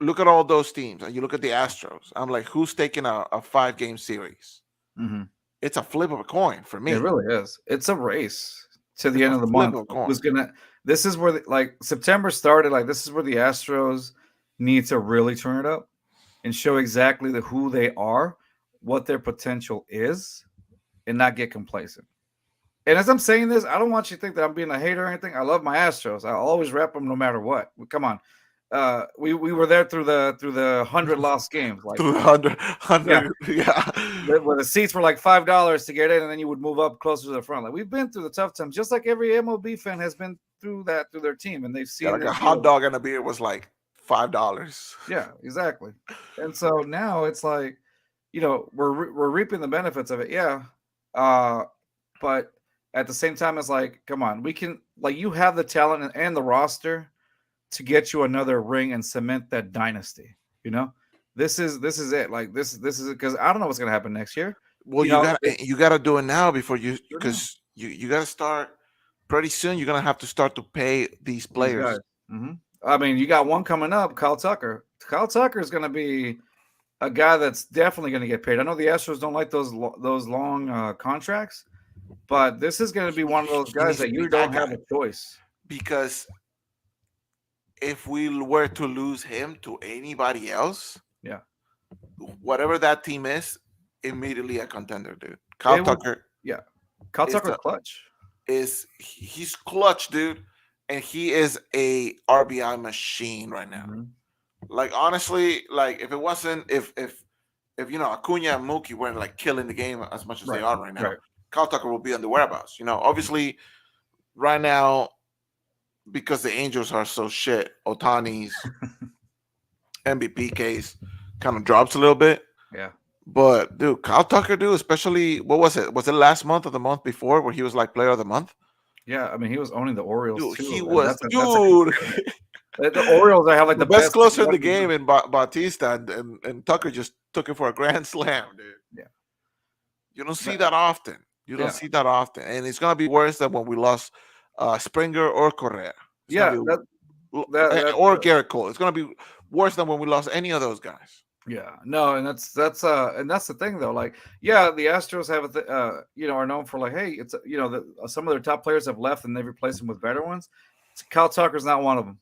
Look at all those teams, and you look at the Astros. I'm like, who's taking a 5 game series? hmm It's a flip of a coin for It me. really is. It's a race to the It's end a of the flip month. of a coin. Who's gonna? This is where like September started. Like this is where the Astros need to really turn it up and show exactly who they are, what their potential is, and not get complacent. And as I'm saying this, I don't want you to think that I'm being a hater or anything. I love my Astros. I always rep them no matter what. Come on, we were there through the 100 lost games. Like, 200, yeah, yeah. where the seats were like $5 to get in, and then you would move up closer to the front. Like we've been through the tough times, just like every MLB fan has been through that through their team, and they've Yeah, seen like them. a hot dog and a beer was like $5. Yeah, exactly. And so now it's like, we're reaping the benefits of it. Yeah, uh, but at the same time, it's like, come on, we can like you have the talent and the roster to get you another ring and cement that dynasty. You know, this is it. Like this is it because I don't know what's gonna happen next year. Well, you gotta do it now before you Sure do. because you gotta start pretty soon. You're gonna have to start to pay these These players. guys. hmm I mean, you got one coming up, Kyle Tucker. Kyle Tucker is going to be a guy that's definitely going to get paid. I know the Astros don't like those long contracts, but this is going to be one of those He guys needs that to be you that don't have guy a choice. because if we were to lose him to anybody else, Yeah, whatever that team is, immediately a contender, dude. Kyle it would. Tucker Yeah, Kyle is Tucker's clutch. he's clutch, dude, and he is a RBI machine right now. hmm Like honestly, like if it wasn't if Acuna and Mookie weren't like killing the game as much as they Right, are right now, right. Kyle Tucker will be on the whereabouts. Obviously right now because the Angels are so shit, Otani's MVP case kind of drops a little bit. Yeah, But dude, Kyle Tucker, dude, especially what was it? Was it last month or the month before where he was like player of the month? yeah. I mean, he was owning the Orioles Dude, he too, and was that's a dude. commitment. The Orioles, I have like The the best best closer in the running game group. in Bautista, and Tucker just took it for a grand slam, dude. Yeah, You don't see but, that often. You don't yeah, see that often, and it's gonna be worse than when we lost Springer or Correa. It's gonna yeah. be That or Garrett Cole. It's gonna be worse than when we lost any of those guys. Yeah, no, and that's the thing though. Like, yeah, the Astros have are known for like, hey, it's some of their top players have left and they've replaced them with better ones. Kyle Tucker's not one of them.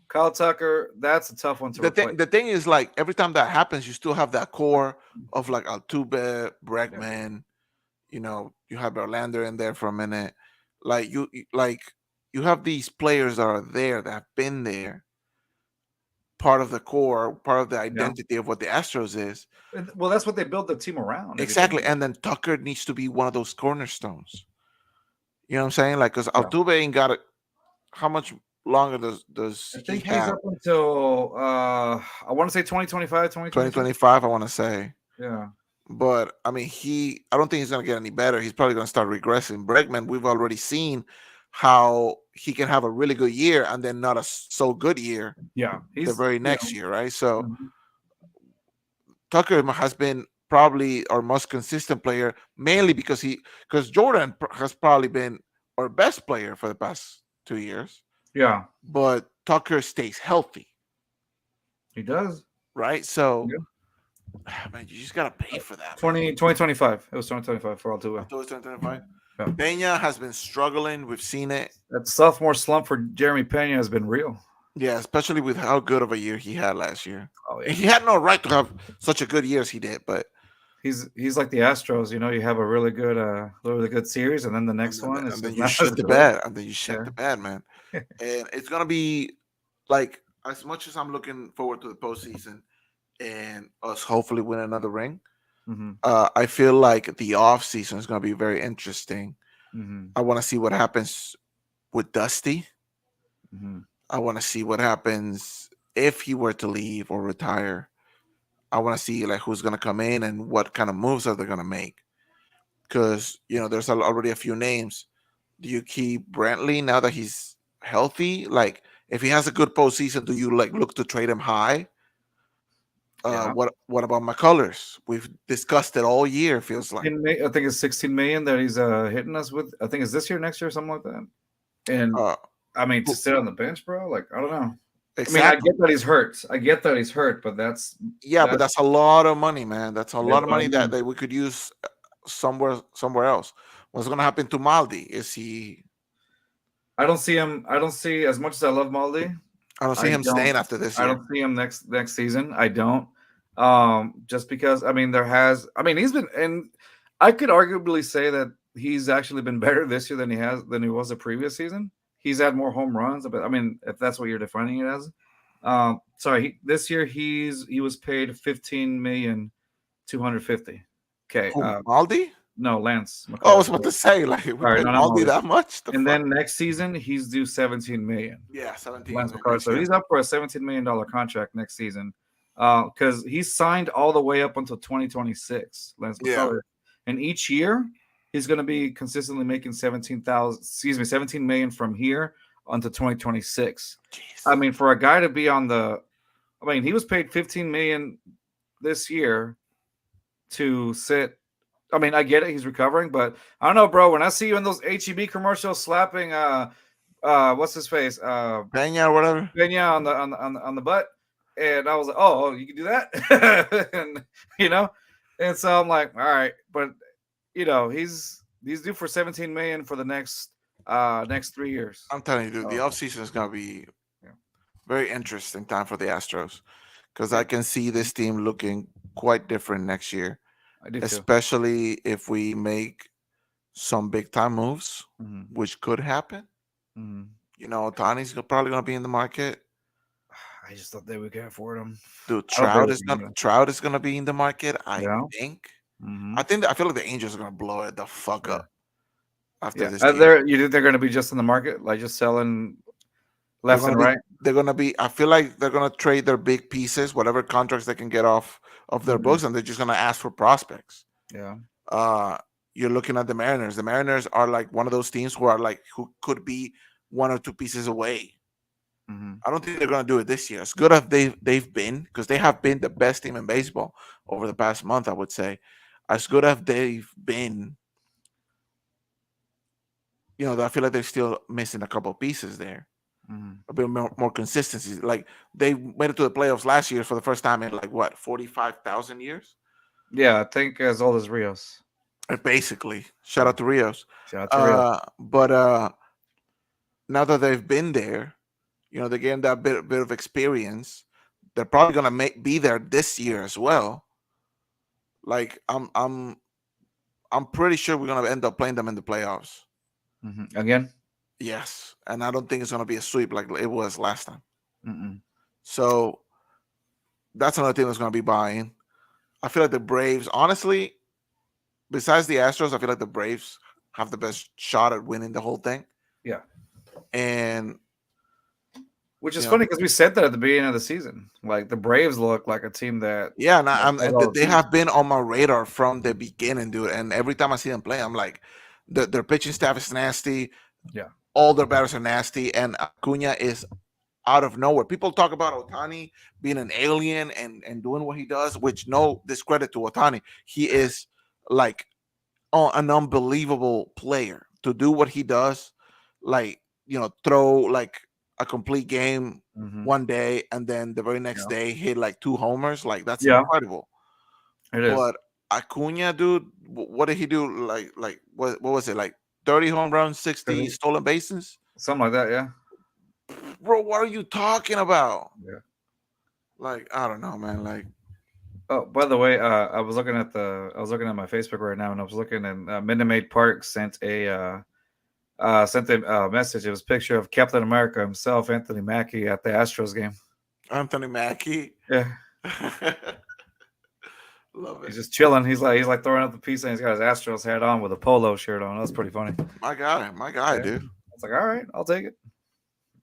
Kyle Tucker, that's a tough one to replace. The thing is, like every time that happens, you still have that core of like Altuve, Yeah, Bregman. You have Verlander in there for a minute. Like like you have these players that are there that have been there, part of the core, part of the yeah. identity of what the Astros is. Well, that's what they built the team around. If you think Exactly. about And then Tucker needs to be one of those cornerstones. You know what I'm saying? Like, because it. Yeah, Altuve ain't got it. How much longer does I he think he's have? up until I want to say 2025, 2026. 2025, I want to say. Yeah, But I mean, I don't think he's going to get any better. He's probably going to start regressing. Bregman, we've already seen how he can have a really good year and then not a so good year yeah. the He's very next year, right? So mhm. Tucker has been probably our most consistent player, mainly because Jordan has probably been our best player for the past 2 years, Yeah, but Tucker stays healthy, he does. right? So, Yeah. man, you just gotta pay for that, man. 2025. It was 2025 for Altuve. Until it's 2025. Yeah. Pena has been struggling. We've seen it. That sophomore slump for Jeremy Pena has been real. Yeah, especially with how good of a year he had last year. Oh And yeah, he had no right to have such a good year as he did, but he's like the Astros. You have a really good series, and then the next one is and then just you not as shit the good. bed, and then you shit Yeah. the bed, man. And it's gonna be like as much as I'm looking forward to the postseason and us hopefully win another ring. hmm I feel like the off season is gonna be very interesting. hmm I want to see what happens with Dusty. hmm I want to see what happens if he were to leave or retire. I want to see like who's gonna come in and what kind of moves are they gonna make. Because there's already a few names. Do you keep Brantley now that he's healthy? Like If he has a good postseason, do you like look to trade him high? Yeah. What about McCullers? We've discussed it all year. Feels like. I think it's 16 million that he's hitting us with. I think it's this year, next year, something like that. And Uh, I mean, to who- sit on the bench, bro, like I don't know. I mean, I exactly. get that he's hurt. I get that he's hurt, but Yeah, but that's that's a lot of money, man. That's a that's lot of what I money mean. that we could use somewhere else. What's gonna happen to Maldi? Is he? I don't see him. I don't see as much as I love Maldi. I don't see I him don't. staying after this I year. don't see him next season. I don't. Just because I mean, there has. I mean, he's been, and I could arguably say that he's actually been better this year than he was the previous season. He's had more home runs, but I mean, if that's what you're defining it as. Sorry, this year he was paid 15,250,000. Okay. Who, Maldi? No, Lance Oh, I was McCullers. about to say, like, we All right, paid no, not Maldi Maldi. that much? The And fuck? then next season he's due 17 million. Yeah, 17 Lance McCullers. next So year. he's up for a $17 million contract next season. Because he's signed all the way up until 2026, Lance Yeah. McCullers. And each year he's going to be consistently making 17 million from here until 2026. I Jeez. mean, for a guy to be on the I mean, he was paid 15 million this year to sit. I mean, I get it, he's recovering, but I don't know, bro. When I see you in those HEB commercials slapping what's his face? Pena or whatever. Benya on the butt, and I was like, oh, you can do that, and you know, and so I'm like, all right, but he's due for 17 million for the next 3 years. I'm telling you, dude, the Oh, offseason is going to be yeah, very interesting time for the Astros because yeah, I can see this team looking quite different next year, I do too. especially if we make some big time moves, Hmm. which could happen. Hmm. Otani's probably going to be in the market. I just thought they would get afford him. Dude, I thought they Trout would. is gonna Trout is gonna be in the market. I Yeah. think. Hmm. I feel like the Angels are gonna blow it the fuck Yeah. up after Yeah. this year. You think they're going to be just in the market, like just selling They're left gonna and be right? they're gonna be. I feel like they're gonna trade their big pieces, whatever contracts they can get off of their Hmm. books, and they're just gonna ask for prospects. Yeah. Uh, you're looking at the Mariners. The Mariners are like one of those teams who could be one or two pieces away. Hmm. I don't think they're gonna do it this year. As good as they've been, because they have been the best team in baseball over the past month, I would say. As good as they've been, I feel like they're still missing a couple of pieces there. Hmm. A bit more consistency. Like they made it to the playoffs last year for the first time in like what 45,000 years. Yeah, I think as old as Rios. Basically, shout Yeah. out to Rios. Shout out to Rios. But now that they've been there, they're getting that bit of experience. They're probably gonna be there this year as well. Like I'm pretty sure we're gonna end up playing them in the playoffs. Again? Yes, and I don't think it's gonna be a sweep like it was last time. Mm-mm. So that's another thing that's gonna be buying. I feel like the Braves, honestly, besides the Astros, I feel like the Braves have the best shot at winning the whole thing. Yeah. And Which is you know, funny because we said that at the beginning of the season. Like the Braves look like a team that yeah, and has all the they pieces. have been on my radar from the beginning, dude. And every time I see them play, I'm like, their pitching staff is nasty. Yeah. All their batters are nasty, and Acuna is out of nowhere. People talk about Otani being an alien and doing what he does, which no discredit to Otani. He is like an unbelievable player to do what he does, like throw like a complete game Hmm. one day and then the very next Yeah. day hit like two homers. Like that's Yeah, incredible. it is. But Acuna, dude, what did he do? Like what was it like? 30 home runs, 60 30 stolen bases. Something like that, yeah. Bro, what are you talking about? Yeah. Like, I don't know, man. Like, Oh, by the way, I was looking at my Facebook right now, and I was looking, and Minute Maid Park sent a message. It was a picture of Captain America himself, Anthony Mackie, at the Astros game. Anthony Mackie. Yeah, Love he's it. just chilling. He's like throwing up the piece, and he's got his Astros hat on with a polo shirt on. That's pretty funny. My guy, Yeah, dude. it's like, all right, I'll take it.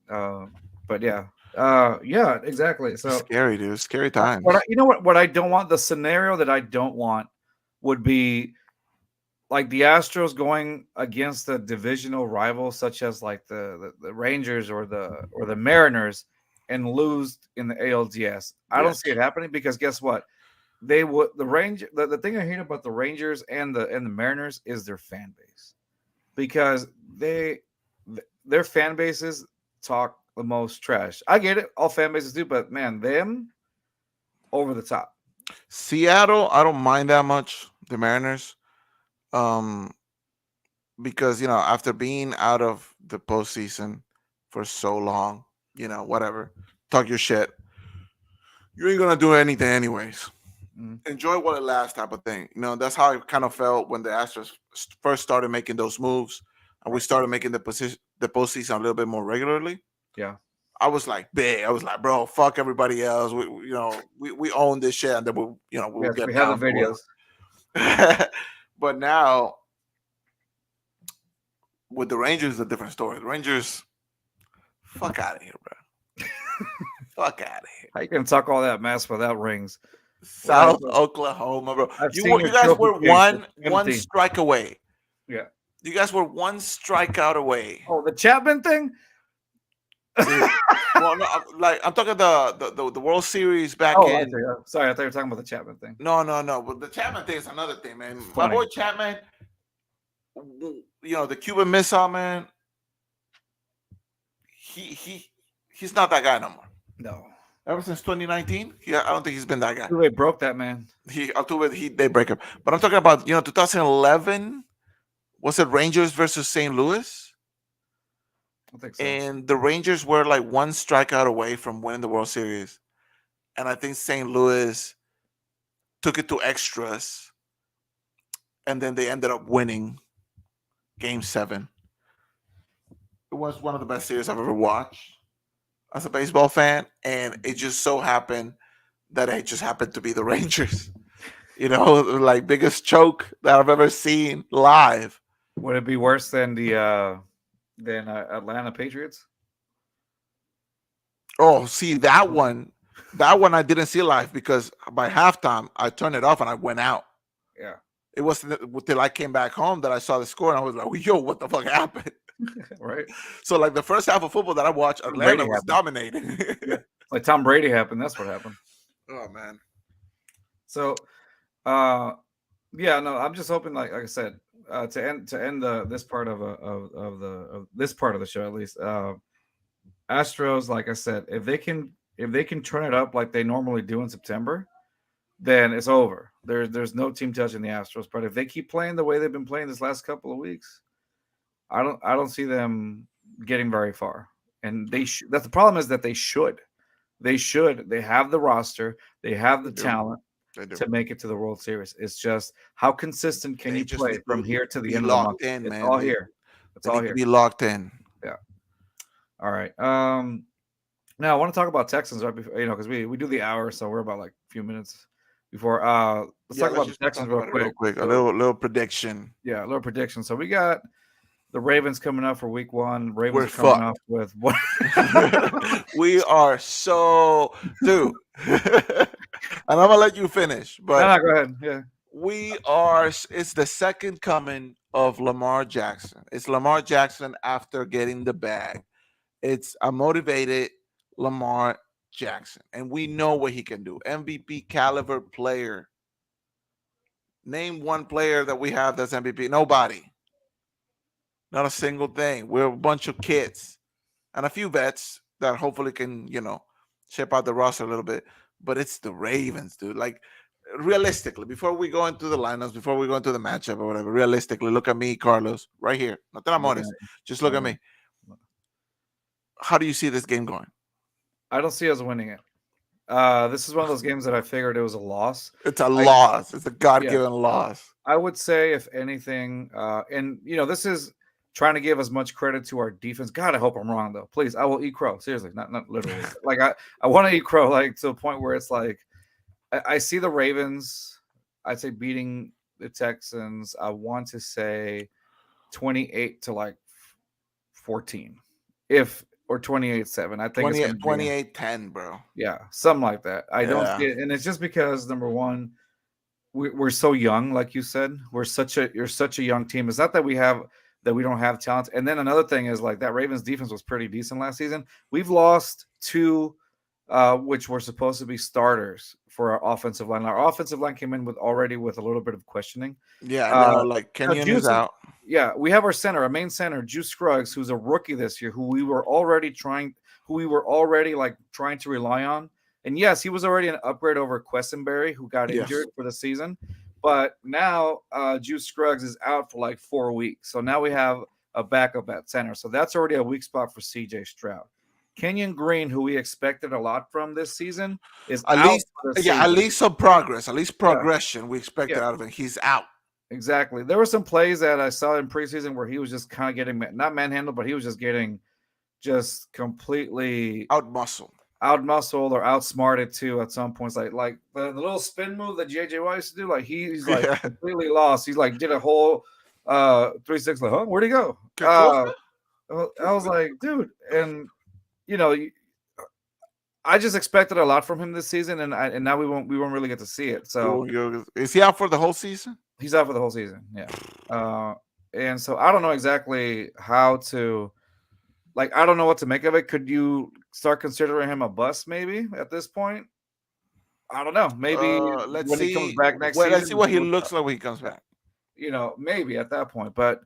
Uh, but yeah, yeah, exactly. So Scary, dude. Scary what times. you know what I don't want, the scenario that I don't want would be like the Astros going against a divisional rival such as like the Rangers or the Mariners and lose in the ALDS. I don't Yes. see it happening because guess what? They would the thing I hate about the Rangers and the Mariners is their fan base because their fan bases talk the most trash. I get it, all fan bases do, but man, them over the top. Seattle, I don't mind that much. The Mariners, um, because after being out of the postseason for so long, whatever, talk your shit. You ain't gonna do anything anyways. Mm, Enjoy while it lasts, type of thing. That's how I kind of felt when the Astros first started making those moves, and we right. started making the postseason a little bit more regularly. Yeah. I was like big. I was like, bro, fuck everybody else. We own this shit, and then we will Yes, get we have the down to videos. whatever. But now with the Rangers, it's a different story. The Rangers, fuck out of here, bro. Fuck out of here. How you gonna talk all that mess without rings? Why? South Oklahoma, bro. I've You seen were, your you guys trophy were case. It's one empty. strike away. Yeah. You guys were one strikeout away, Oh, the Chapman thing. dude. Well, no, I'm talking the World Series back Oh, I in. see. Sorry, I thought you were talking about the Chapman thing. No, no, no. But the Chapman thing is another thing, man. My Funny. boy Chapman, the Cuban Missile, man. He's not that guy no more. No. Ever since 2019, I don't think he's been that guy. They broke that man. They break up. But I'm talking about 2011. Was it Rangers versus St. Louis? I think so. And the Rangers were like one strikeout away from winning the World Series, and I think St. Louis took it to extras, and then they ended up winning Game 7. It was one of the best series I've ever watched as a baseball fan, and it just so happened that it just happened to be the Rangers. Like biggest choke that I've ever seen live. Would it be worse than the Atlanta Patriots? Oh, see that one. That one I didn't see live because by halftime I turned it off and I went out. Yeah. It wasn't until I came back home that I saw the score and I was like, "Yo, what the fuck happened?" Right. So, like the first half of football that I watched, Tom Atlanta Brady was happened. dominating. Yeah. Like Tom Brady happened. That's what happened. Oh man. So, uh, yeah, no, I'm just hoping, like I said, to end this part of this part of the show at least. Astros, like I said, if they can turn it up like they normally do in September, then it's over. There's no team touching the Astros. But if they keep playing the way they've been playing this last couple of weeks, I don't see them getting very far. And that's the problem is that they have the roster, they have They the do. talent They do. to make it to the World Series. It's just how consistent can They you just play need from to here to the be end of the month? locked in, It's man. all They here. It's they all need to here. be locked in. Yeah. All right. Now I want to talk about Texans right before because we do the hour, so we're about like a few minutes before. Let's Yeah, talk let's about just the Texans talk real about it real quick. quick. A So little prediction. yeah, a little prediction. So we got the Ravens coming up for Week 1. Ravens We're are coming fucked. off with what? We are so dude. And I'm gonna let you finish, No, but no, go ahead. Yeah. it's the second coming of Lamar Jackson. It's Lamar Jackson after getting the bag. It's a motivated Lamar Jackson, and we know what he can do. MVP caliber player. Name one player that we have that's MVP. Nobody. Not a single thing. We're a bunch of kids and a few vets that hopefully can, shape out the roster a little bit. But it's the Ravens, dude. Like realistically, before we go into the lineups, before we go into the matchup or whatever, realistically, look at me, Carlos, right here. Not that I'm Looking honest. at Just look you. at me. How do you see this game going? I don't see us winning it. This is one of those games that I figured it was a loss. It's a I loss. It's a God Yeah, given loss. I would say if anything, and this is trying to give as much credit to our defense. God, I hope I'm wrong though. Please, I will eat crow. Seriously, not literally. Like I want to eat crow like to a point where it's like I see the Ravens. I'd say beating the Texans. I want to say 28 to like 14, if or 28-7. I think it's going 28, to be 28 10, bro. yeah, something like that. I don't see Yeah. it, and it's just because number one. we're so young, like you said. You're such a young team. It's not that we don't have talent. And then another thing is like that Ravens defense was pretty decent last season. We've lost two, which were supposed to be starters for our offensive line. Our offensive line came in with a little bit of questioning. Yeah, I know. Uh, Like now Kenyon is Juice is out. yeah, we have our center, our main center, Juice Scruggs, who's a rookie this year, who we were already like trying to rely on. And yes, he was already an upgrade over Questenberry, who got Yes. injured for the season. But now Juice Scruggs is out for like 4 weeks. So now we have a backup at center. So that's already a weak spot for CJ Stroud. Kenyon Green, who we expected a lot from this season, is At out least, for the yeah, at season. least some progress, at least Yeah, progression we expected yeah. out of him. He's out. Exactly. There were some plays that I saw in preseason where he was just kind of getting not manhandled, but he was just getting just completely Out muscle. out muscled or outsmarted too at some points. Like the little spin move that JJ Watt used to do, like he's like Yeah. completely lost. He's like did a whole 360, like, huh? Where'd he go? ¿Qué cosa? I was like, dude, and you know, I just expected a lot from him this season, and now we won't really get to see it. So Is he out for the whole season? he's out for the whole season. Yeah. And so I don't know exactly how to like. I don't know what to make of it. Could you start considering him a bust maybe at this point? I don't know. Maybe Let's when he comes see. back next Well, let's see season, what he looks like when he comes back. maybe at that point. But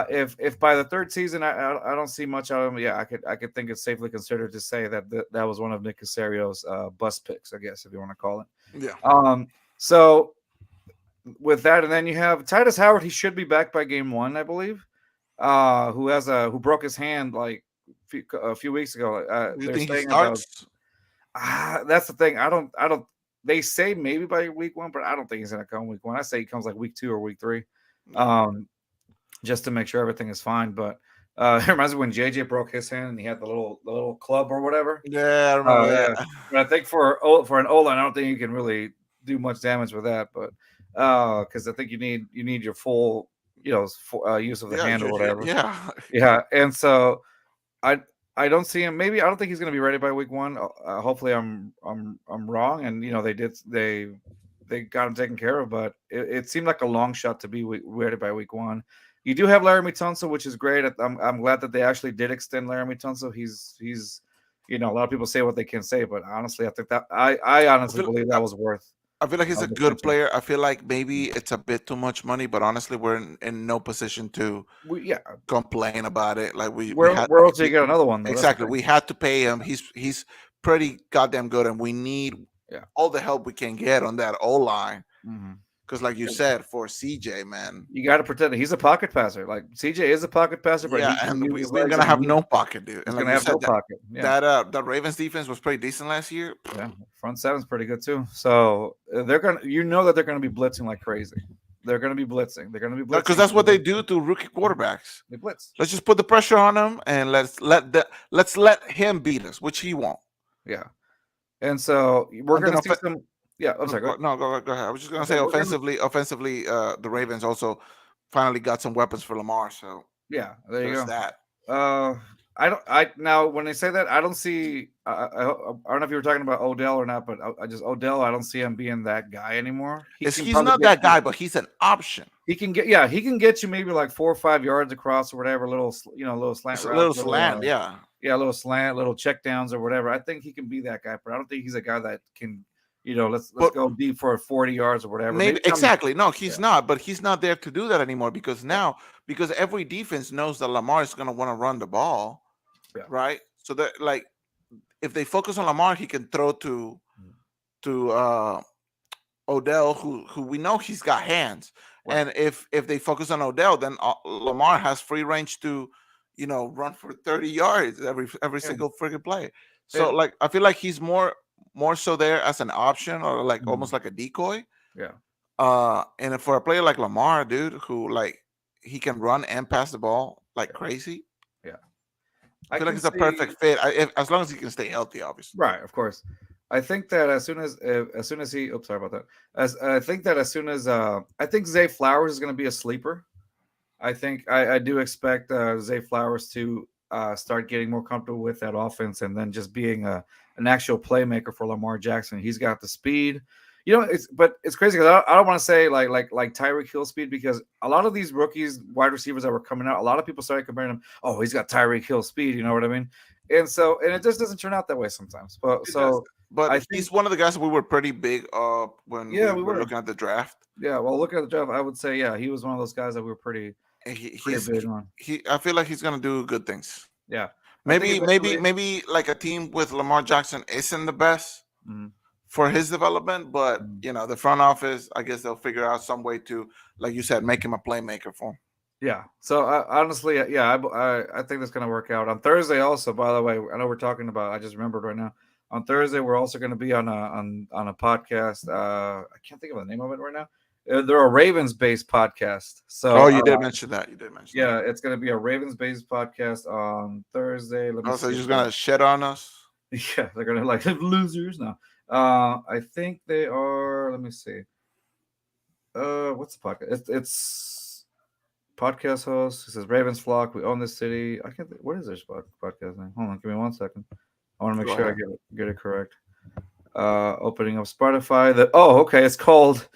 if by the third season I don't see much out of him, yeah, I could think it's safely considered to say that that was one of Nick Casario's bust picks, I guess, if you want to call it. Yeah. So with that, and then you have Titus Howard. He should be back by game one, I believe. Who broke his hand like a few weeks ago. You They're think he saying about starts? that's the thing. I don't. They say maybe by week one, but I don't think he's gonna come week one. I say he comes like week two or week three, just to make sure everything is fine. But it reminds me when JJ broke his hand and he had the little club or whatever. Yeah, I remember Yeah, that. but I think for an O line, I don't think you can really do much damage with that. But because I think you need your full use of the Yeah, hand or whatever. yeah. Yeah, and so I I don't see him. Maybe I don't think he's going to be ready by week one. Hopefully, I'm wrong, and they got him taken care of. But it seemed like a long shot to be ready by week one. You do have Laramie Tunsil, which is great. I'm glad that they actually did extend Laramie Tunsil. He's a lot of people say what they can say, but honestly, I think that I I honestly feel believe that was worth I feel like he's a of the good extension. player. I feel like maybe it's a bit too much money, but honestly, we're in no position to Yeah, complain about it. Like we where had where else do you get another one though? That's the exactly. thing. We had to pay him. He's pretty goddamn good, and we need Yeah. all the help we can get on that O line. Hmm. Because, like you said, for CJ, man, You got to protect it. He's a pocket passer. Like CJ is a pocket passer, but yeah, he can and use his we're legs gonna and have no pocket, dude. he's And like gonna you have no said, pocket. Yeah. that Ravens defense was pretty decent last year. Yeah, front seven's pretty good too. So that they're gonna be blitzing like crazy. They're gonna be blitzing. They're gonna be Because blitzing. that's what they do to rookie quarterbacks. They blitz. Let's just put the pressure on him and let's let him beat us, which he won't. Yeah, and so we're And then gonna see some. Yeah, I'm no, sorry. Go ahead. go ahead. I was just I gonna said say we're gonna. offensively, the Ravens also finally got some weapons for Lamar. So Yeah, there you there's go. that. Uh, I don't. I now when they say that, I don't see. I don't know if you were talking about Odell or not, but I just Odell. I don't see him being that guy anymore. He Is can he's probably not get that you. guy, but he's an option. He can get you maybe like 4 or 5 yards across or whatever. Little slant It's a routes, little slant, yeah. yeah, a little slant, little check downs or whatever. I think he can be that guy, but I don't think he's a guy that can, let's But go deep for 40 yards or whatever. maybe Maybe exactly. No, he's yeah, not. But he's not there to do that anymore because yeah, now because every defense knows that Lamar is gonna want to run the ball, yeah, right? So that like if they focus on Lamar, he can throw mm, to Odell, who we know he's got hands, right. and if they focus on Odell, then Lamar has free range to, run for 30 yards every Yeah, single freaking play. So and like I feel like he's more so there as an option or like mm, almost like a decoy. yeah, And for a player like Lamar, dude, who like he can run and pass the ball like yeah, crazy, yeah. I I feel like can it's a see. perfect fit. As long as he can stay healthy, obviously. Right, of course. I think that as soon as he, oops, sorry about that. As I think that as soon as I think Zay Flowers is going to be a sleeper. I think I do expect Zay Flowers to start getting more comfortable with that offense and then just being an actual playmaker for Lamar Jackson. He's got the speed. It's crazy because I don't want to say like Tyreek Hill speed, because a lot of these rookies wide receivers that were coming out, a lot of people started comparing them. Oh, he's got Tyreek Hill speed. You know what I mean? And it just doesn't turn out that way sometimes. But It does. so But I he's think one of the guys that we were pretty big when yeah, we we were were. looking at the draft. Yeah, well, looking at the draft, I would say yeah, he was one of those guys that we were And pretty big on. I feel like he's gonna do good things. Yeah, I think Maybe eventually. maybe like a team with Lamar Jackson isn't the best Mhm, for his development, but mhm. the front office, I guess they'll figure out some way to, like you said, make him a playmaker for him. Yeah. So honestly, yeah, I think that's gonna work out on Thursday. Also, by the way, I know we're talking about. I just remembered right now. On Thursday, we're also going to be on a podcast. I can't think of the name of it right now. They're a Ravens based podcast. So Oh, you did mention that. You did mention that. yeah, it's going to be a Ravens based podcast on Thursday. Let me Oh, so see. you're just gonna shed on us? Yeah, they're going to like losers now. I think they are. Let me see. What's the podcast? It's podcast host. It says Ravens flock. We own this city. I can't. What is this podcast name? Hold on, give me 1 second. I want to make Go sure I ahead. get it correct. Opening up Spotify. Okay, it's called.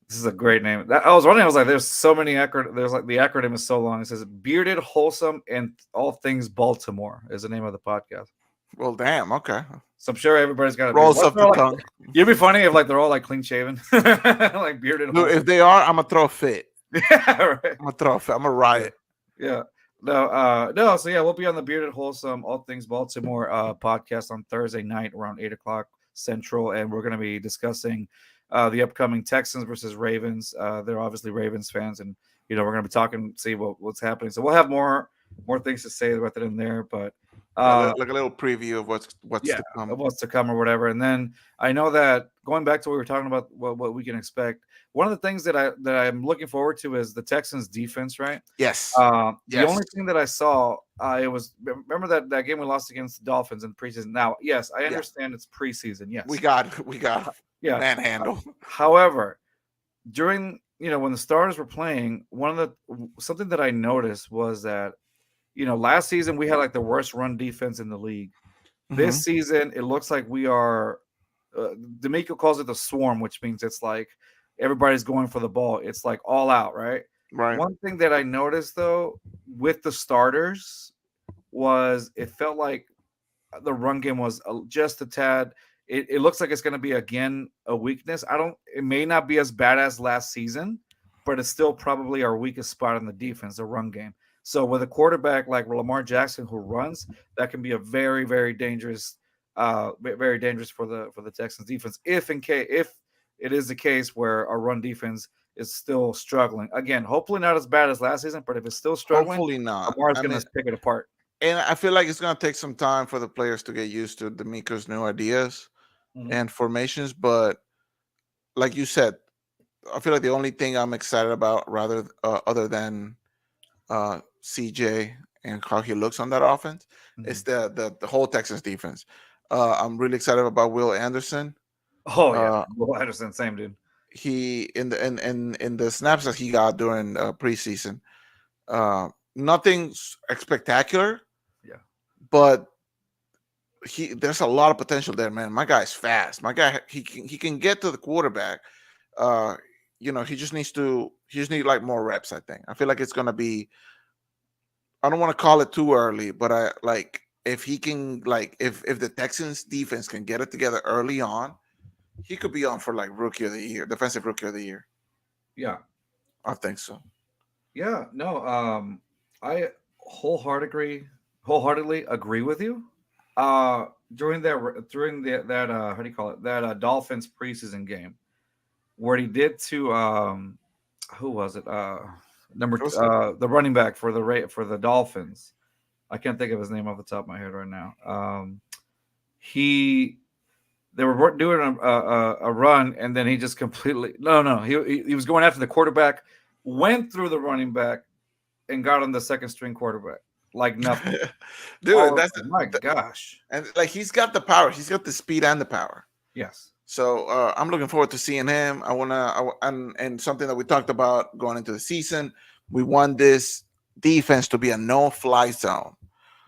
This is a great name. I was wondering. I was like, there's so many There's like the acronym is so long. It says bearded, wholesome, and all things Baltimore is the name of the podcast. Well, damn. Okay. So I'm sure everybody's got a beard. Rolls off the tongue. It'd be funny if like they're all like clean shaven, like bearded, Dude, if wholesome. they are, I'm gonna throw a fit. Yeah, right. I'm gonna throw a fit. I'm gonna riot. Yeah. No. So yeah, we'll be on the Bearded Wholesome All Things Baltimore podcast on Thursday night around 8 o'clock Central, and we're going to be discussing the upcoming Texans versus Ravens. They're obviously Ravens fans, and we're going to be talking, see what's happening. So we'll have more things to say about it in there, but Like a little preview of what's yeah, to come. of what's to come or whatever. And then I know that going back to what we were talking about, what we can expect. One of the things that I'm looking forward to is the Texans defense, right? Yes. The Yes. only thing that I saw, it was remember that game we lost against the Dolphins in preseason. Now, yes, I Yeah. understand it's preseason. Yes, We got yeah. manhandle. However, during when the starters were playing, something that I noticed was that last season we had like the worst run defense in the league. Hmm. This season, it looks like we are. D'Amico calls it the swarm, which means it's like everybody's going for the ball. It's like all out, right? Right. One thing that I noticed though with the starters was it felt like the run game was just a tad. It looks like it's going to be again a weakness. It may not be as bad as last season, but it's still probably our weakest spot in the defense, the run game. So with a quarterback like Lamar Jackson who runs, that can be a very, very dangerous, very dangerous for the Texans defense. If it is the case where our run defense is still struggling again, hopefully not as bad as last season, but if it's still struggling, Hopefully not. Lamar's I going mean, to pick it apart. and I feel like it's gonna take some time for the players to get used to D'Amico's new ideas Mhm. and formations. But like you said, I feel like the only thing I'm excited about, rather other than CJ and how he looks on that offense, is Mhm. the whole Texas defense. I'm really excited about Will Anderson. Oh yeah, Uh, Will Anderson, same dude. he in the snaps that he got during preseason, nothing spectacular, Yeah. but there's a lot of potential there, man. My guy's fast. My guy, he can get to the quarterback. Uh, he just need like more reps. I think. I feel like it's gonna be. I don't want to call it too early, but I like if he can if the Texans defense can get it together early on, he could be on for like rookie of the year, defensive rookie of the year. Yeah. I think so. Yeah. No. I wholeheartedly agree with you. During that how do you call it, that Dolphins preseason game where he did to who was it, It was a- the running back for the Dolphins. I can't think of his name off the top of my head right now. He They were doing a run, and then he just completely no he was going after the quarterback, went through the running back, and got on the second string quarterback like nothing. Dude, Oh my the, gosh! and like he's got the power. He's got the speed and the power. Yes. So I'm looking forward to seeing him. And something that we talked about going into the season, we want this defense to be a no-fly zone.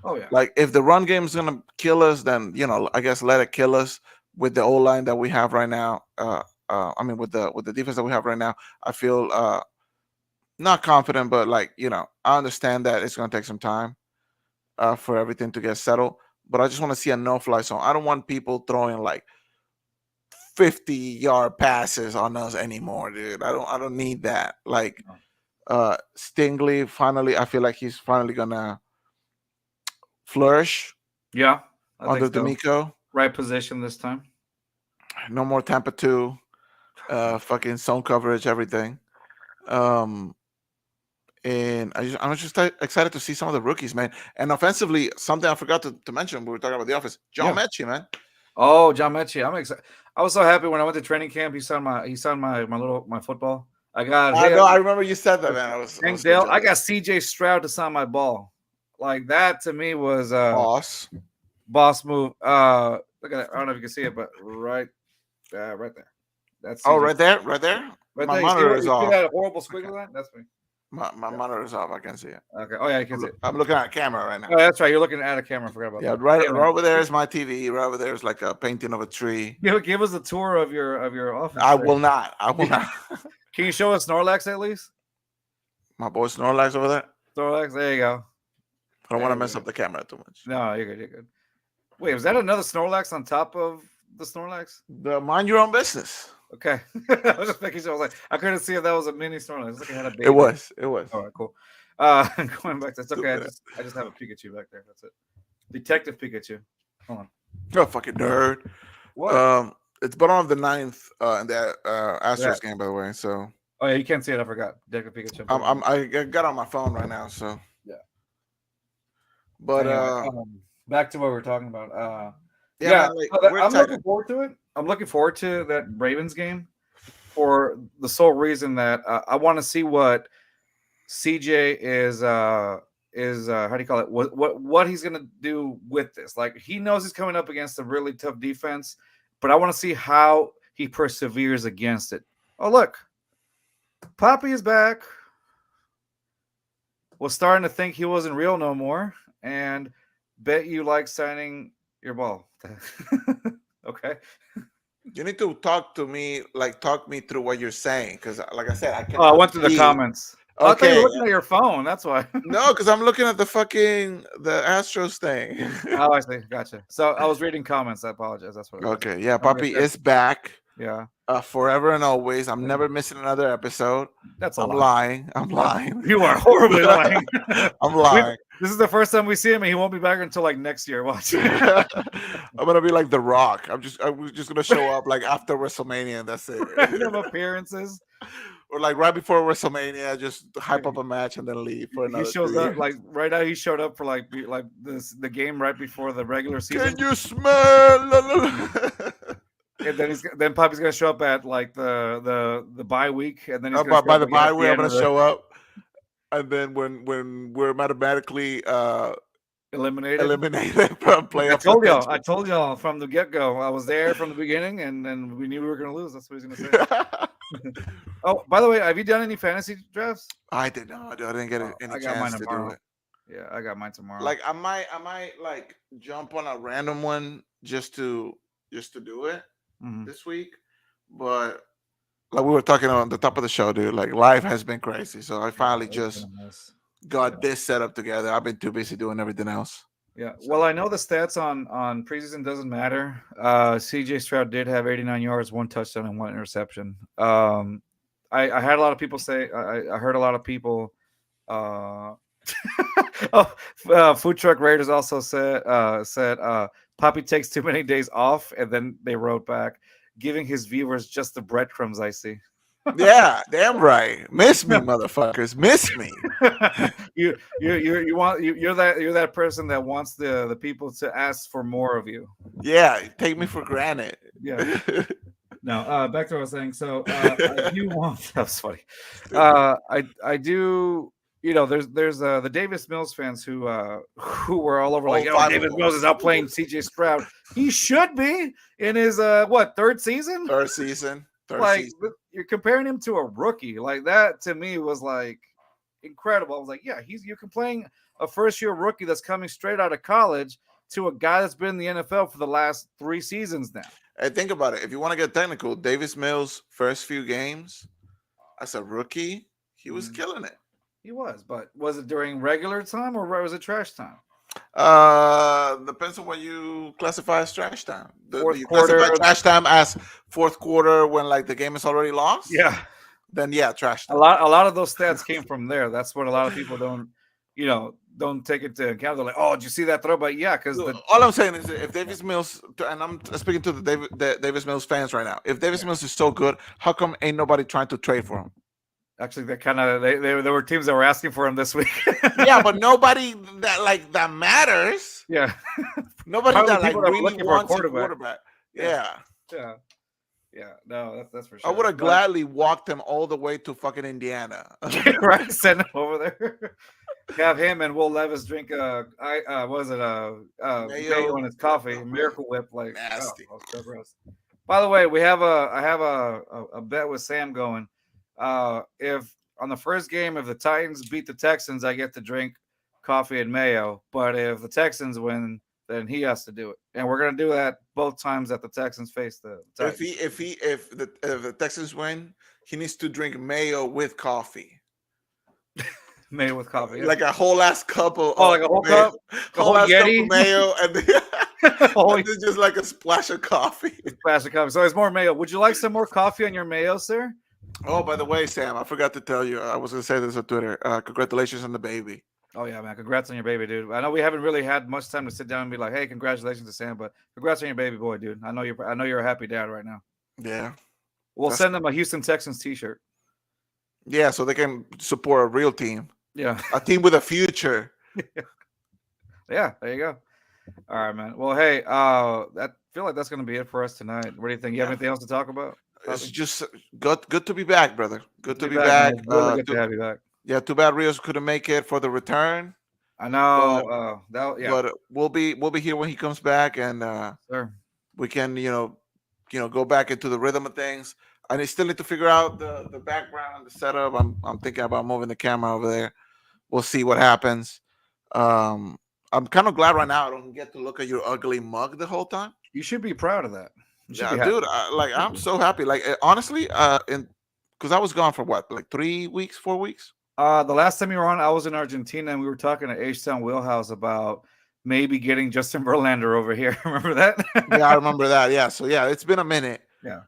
Oh yeah. Like if the run game is gonna kill us, then I guess let it kill us with the O line that we have right now. I mean, with the defense that we have right now, I feel not confident, but like I understand that it's going to take some time for everything to get settled. But I just want to see a no-fly zone. I don't want people throwing like 50-yard passes on us anymore, dude. I don't need that. Like Stingley finally, I feel like he's finally gonna flourish Yeah, I think under so. D'Amico. Right position this time. No more Tampa 2, fucking zone coverage, everything. Um, and I'm just excited to see some of the rookies, man. And offensively, something I forgot to mention when we were talking about the offense, John Yeah. Mechie, man. Oh, John Mechie. I'm excited. I was so happy when I went to training camp. He signed my football. I got I him. know, I remember you said that, man. I was Hank so Dale. I jealous. got CJ Stroud to sign my ball. Like that to me was Boss. boss move. Look at it. I don't know if you can see it, but right there. That's Oh, CJ. right there, right there. Right My there. You see monitor what is you see off. that horrible Okay. squiggle line? That's me. My Yeah. monitor is off. I can see it. Okay. Oh yeah, you can see it. I'm looking at a camera right now. Oh, that's right. You're looking at a camera. I forgot about Yeah, that. right, Anyway, right over there is my TV. Right over there is like a painting of a tree. give us a tour of your office. I There. will not. I will not. Can you show us Snorlax at least? My boy Snorlax over there. Snorlax. There you go. I don't want There to you mess go. up the camera too much. No, you're good. You're good. Wait, was that another Snorlax on top of the Snorlax? Mind your own business. Okay. I was just making sure. I was like, I couldn't see if that was a mini Snorlax. It was like it had a It baby. was. It was. All right, cool. Going back to it's okay. Stupid. I just have a Pikachu back there. That's it. Detective Pikachu. Hold on. You're a fucking nerd. What? It's bottom of the ninth in the Yeah. Astros game, by the way. So Oh yeah, you can't see it. I forgot. Detective Pikachu. I got on my phone right now. So Yeah. but Anyway, back to what we were talking about. yeah, man, like, we're I'm excited. looking forward to it. I'm looking forward to that Ravens game for the sole reason that I want to see what CJ is how do you call it? What he's gonna do with this? Like he knows he's coming up against a really tough defense, but I want to see how he perseveres against it. Oh look, Papi is back. Was starting to think he wasn't real no more, and bet you like signing your ball. Okay. You need to talk me through what you're saying, because, like I said, I Oh, I cannot went through the see. comments. Oh, I thought you Okay, were looking at your phone. That's why. no, because I'm looking at the Astros thing. Oh, I see. Gotcha. So I was reading comments. I apologize. That's what it was. Okay, yeah, Like I Papi said, is back. yeah, Forever and always. I'm never missing another episode. that's a I'm lie. lying. I'm lying. You are horribly lying. I'm lying. This is the first time we see him, and he won't be back until like next year. Watch. I'm gonna be like The Rock. I'm just gonna show up like after WrestleMania, and that's it. Random appearances. Or like right before WrestleMania, just hype up a match and then leave for another. He shows 3 up years. like right now. He showed up for like the game right before the regular season. Can you smell? And then Poppy's gonna show up at like the bye week, and then he's gonna show by up the again at bye week, I'm end gonna of the- show up, and then when we're mathematically eliminated. eliminated from playoff. I told y'all from the get go. I was there from the beginning, and then we knew we were gonna lose. That's what he's gonna say. Oh, by the way, have you done any fantasy drafts? I did not. I didn't get any I got mine chance to do tomorrow. it. Yeah, I got mine tomorrow. Like I might like jump on a random one just to do it Mhm. this week, but like we were talking on the top of the show, dude. Like life has been crazy, so I finally It's just been a mess. got this set up together. I've been too busy doing everything else. Yeah. Well, I know the stats on preseason doesn't matter. CJ Stroud did have 89 yards, 1 touchdown, and 1 interception. I had a lot of people say I heard a lot of people. Food Truck Raiders also said Poppy takes too many days off, and then they wrote back, giving his viewers just the breadcrumbs I see. Yeah, damn right. Miss me, motherfuckers. Miss me. You're that person that wants the people to ask for more of you. Yeah, take me for granted. Yeah. No, back to what I was saying. So I do want that was funny. I do. You know, there's the Davis Mills fans who were all over like, All oh, five Davis of Mills us. is out playing CJ Stroud. He should be in his third season. Third season. Like you're comparing him to a rookie. Like that to me was like incredible. I was like, yeah, you're comparing a first year rookie that's coming straight out of college to a guy that's been in the NFL for the last 3 seasons now. And think about it. If you want to get technical, Davis Mills' first few games as a rookie, he was Mm, killing it. he was, but was it during regular time or was it trash time? Depends on what you classify as trash time. Do Fourth you quarter. classify trash time as fourth quarter when like the game is already lost? Yeah, Then yeah, trash a time. lot. A lot of those stats came from there. That's what a lot of people don't take into account. They're like, oh, did you see that throw? But yeah, because Look, the all I'm saying is that if Davis Mills, and I'm speaking to the Davis Mills fans right now, if Davis yeah, Mills is so good, how come ain't nobody trying to trade for him? actually they kind of there were teams that were asking for him this week. Yeah, but nobody that matters. Yeah, Nobody probably that like people that were really looking for a wants a quarterback. quarterback. Yeah, Yeah. yeah, yeah. No, that's for I would sure. have But gladly walked him all the way to fucking Indiana. right, send him over there. Have him and Will Levis drink was it mayo Mayo, in his what coffee, the Miracle Whip, like nasty. oh, so gross. By the way, I have a bet with Sam going. If on the first game, if the Titans beat the Texans, I get to drink coffee and mayo. But if the Texans win, then he has to do it, and we're gonna do that both times that the Texans face the Titans. If the Texans win, he needs to drink mayo with coffee. Mayo with coffee, yeah. Like a whole ass cup Oh, of like a whole mayo, cup, a whole whole ass cup of Yeti, mayo, and then, a whole and then just like a splash of coffee. splash of coffee. So it's more mayo. Would you like some more coffee on your mayo, sir? Oh, by the way, Sam, I forgot to tell you. I was gonna say this on Twitter. Congratulations on the baby. Oh yeah, man! Congrats on your baby, dude. I know we haven't really had much time to sit down and be like, "Hey, congratulations to Sam," but congrats on your baby boy, dude. I know you're a happy dad right now. Yeah, We'll that's send them a Houston Texans T-shirt. yeah. So they can support a real team, Yeah, a team with a future. yeah. There you go. All right, man. Well, hey, I feel like that's gonna be it for us tonight. What do you think? You have Yeah, anything else to talk about, it's Papi? just good to be back, brother. Good Good to to be be back, man. back. It's really good to have you back. Yeah, too bad Rios couldn't make it for the return, I but know. Yeah, we'll be here when he comes back, and sir. we can go back into the rhythm of things. I still need to figure out the background, the setup. I'm thinking about moving the camera over there. We'll see what happens. Um, I'm kind of glad right now I don't get to look at your ugly mug the whole time. You should be proud of that. You should Yeah, be happy. dude. I'm so happy. Like honestly, and because I was gone for what, like 3 weeks, 4 weeks. The last time you were on, I was in Argentina, and we were talking to H Town Wheelhouse about maybe getting Justin Verlander over here. Remember Yeah, I that? remember that. Yeah, so yeah, it's been a minute. Yeah.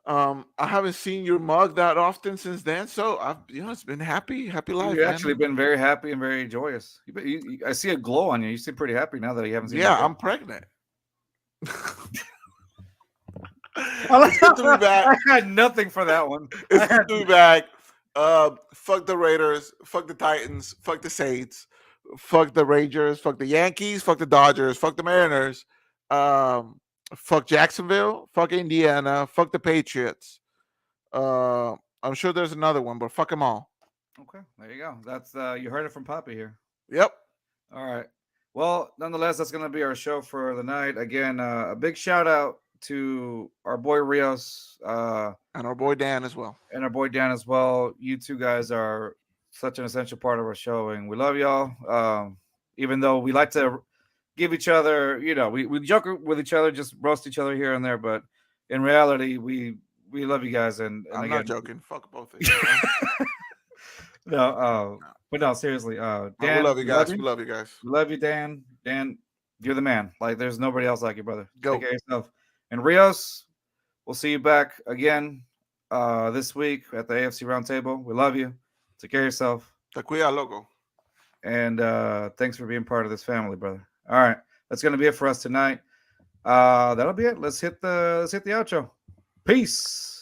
I haven't seen your mug that often since then, so it's been happy life, You've actually man. been very happy and very joyous. I see a glow on you. You seem pretty happy now that you haven't seen me. Yeah, I'm pregnant. It's good to be back. I had nothing for that one. It's good to be back. Fuck the Raiders. Fuck the Titans. Fuck the Saints. Fuck the Rangers. Fuck the Yankees. Fuck the Dodgers. Fuck the Mariners. Um, Fuck Jacksonville. Fuck Indiana. Fuck the Patriots. Uh, I'm sure there's another one, but fuck them all. Okay, there you go. That's you heard it from Papi here. Yep. All right. Well, nonetheless, that's going to be our show for the night. Again, a big shout out to our boy Rios And our boy Dan as well. and our boy Dan as well. You two guys are such an essential part of our show, and we love y'all. Even though we like to give each other, we joke with each other, just roast each other here and there, but in reality, we love you guys. And I'm again, not joking. Fuck both of you. no, but no, seriously, We Dan, love you we love guys. you. We love you guys. We love you, Dan. Dan, you're the man. Like, there's nobody else like you, brother. Go. Take care of yourself. And Rios, we'll see you back again this week at the AFC Roundtable. We love you. Take care of yourself. Te cuida, loco. And thanks for being part of this family, brother. All right. That's gonna be it for us tonight. That'll be it. Let's hit the outro. Peace.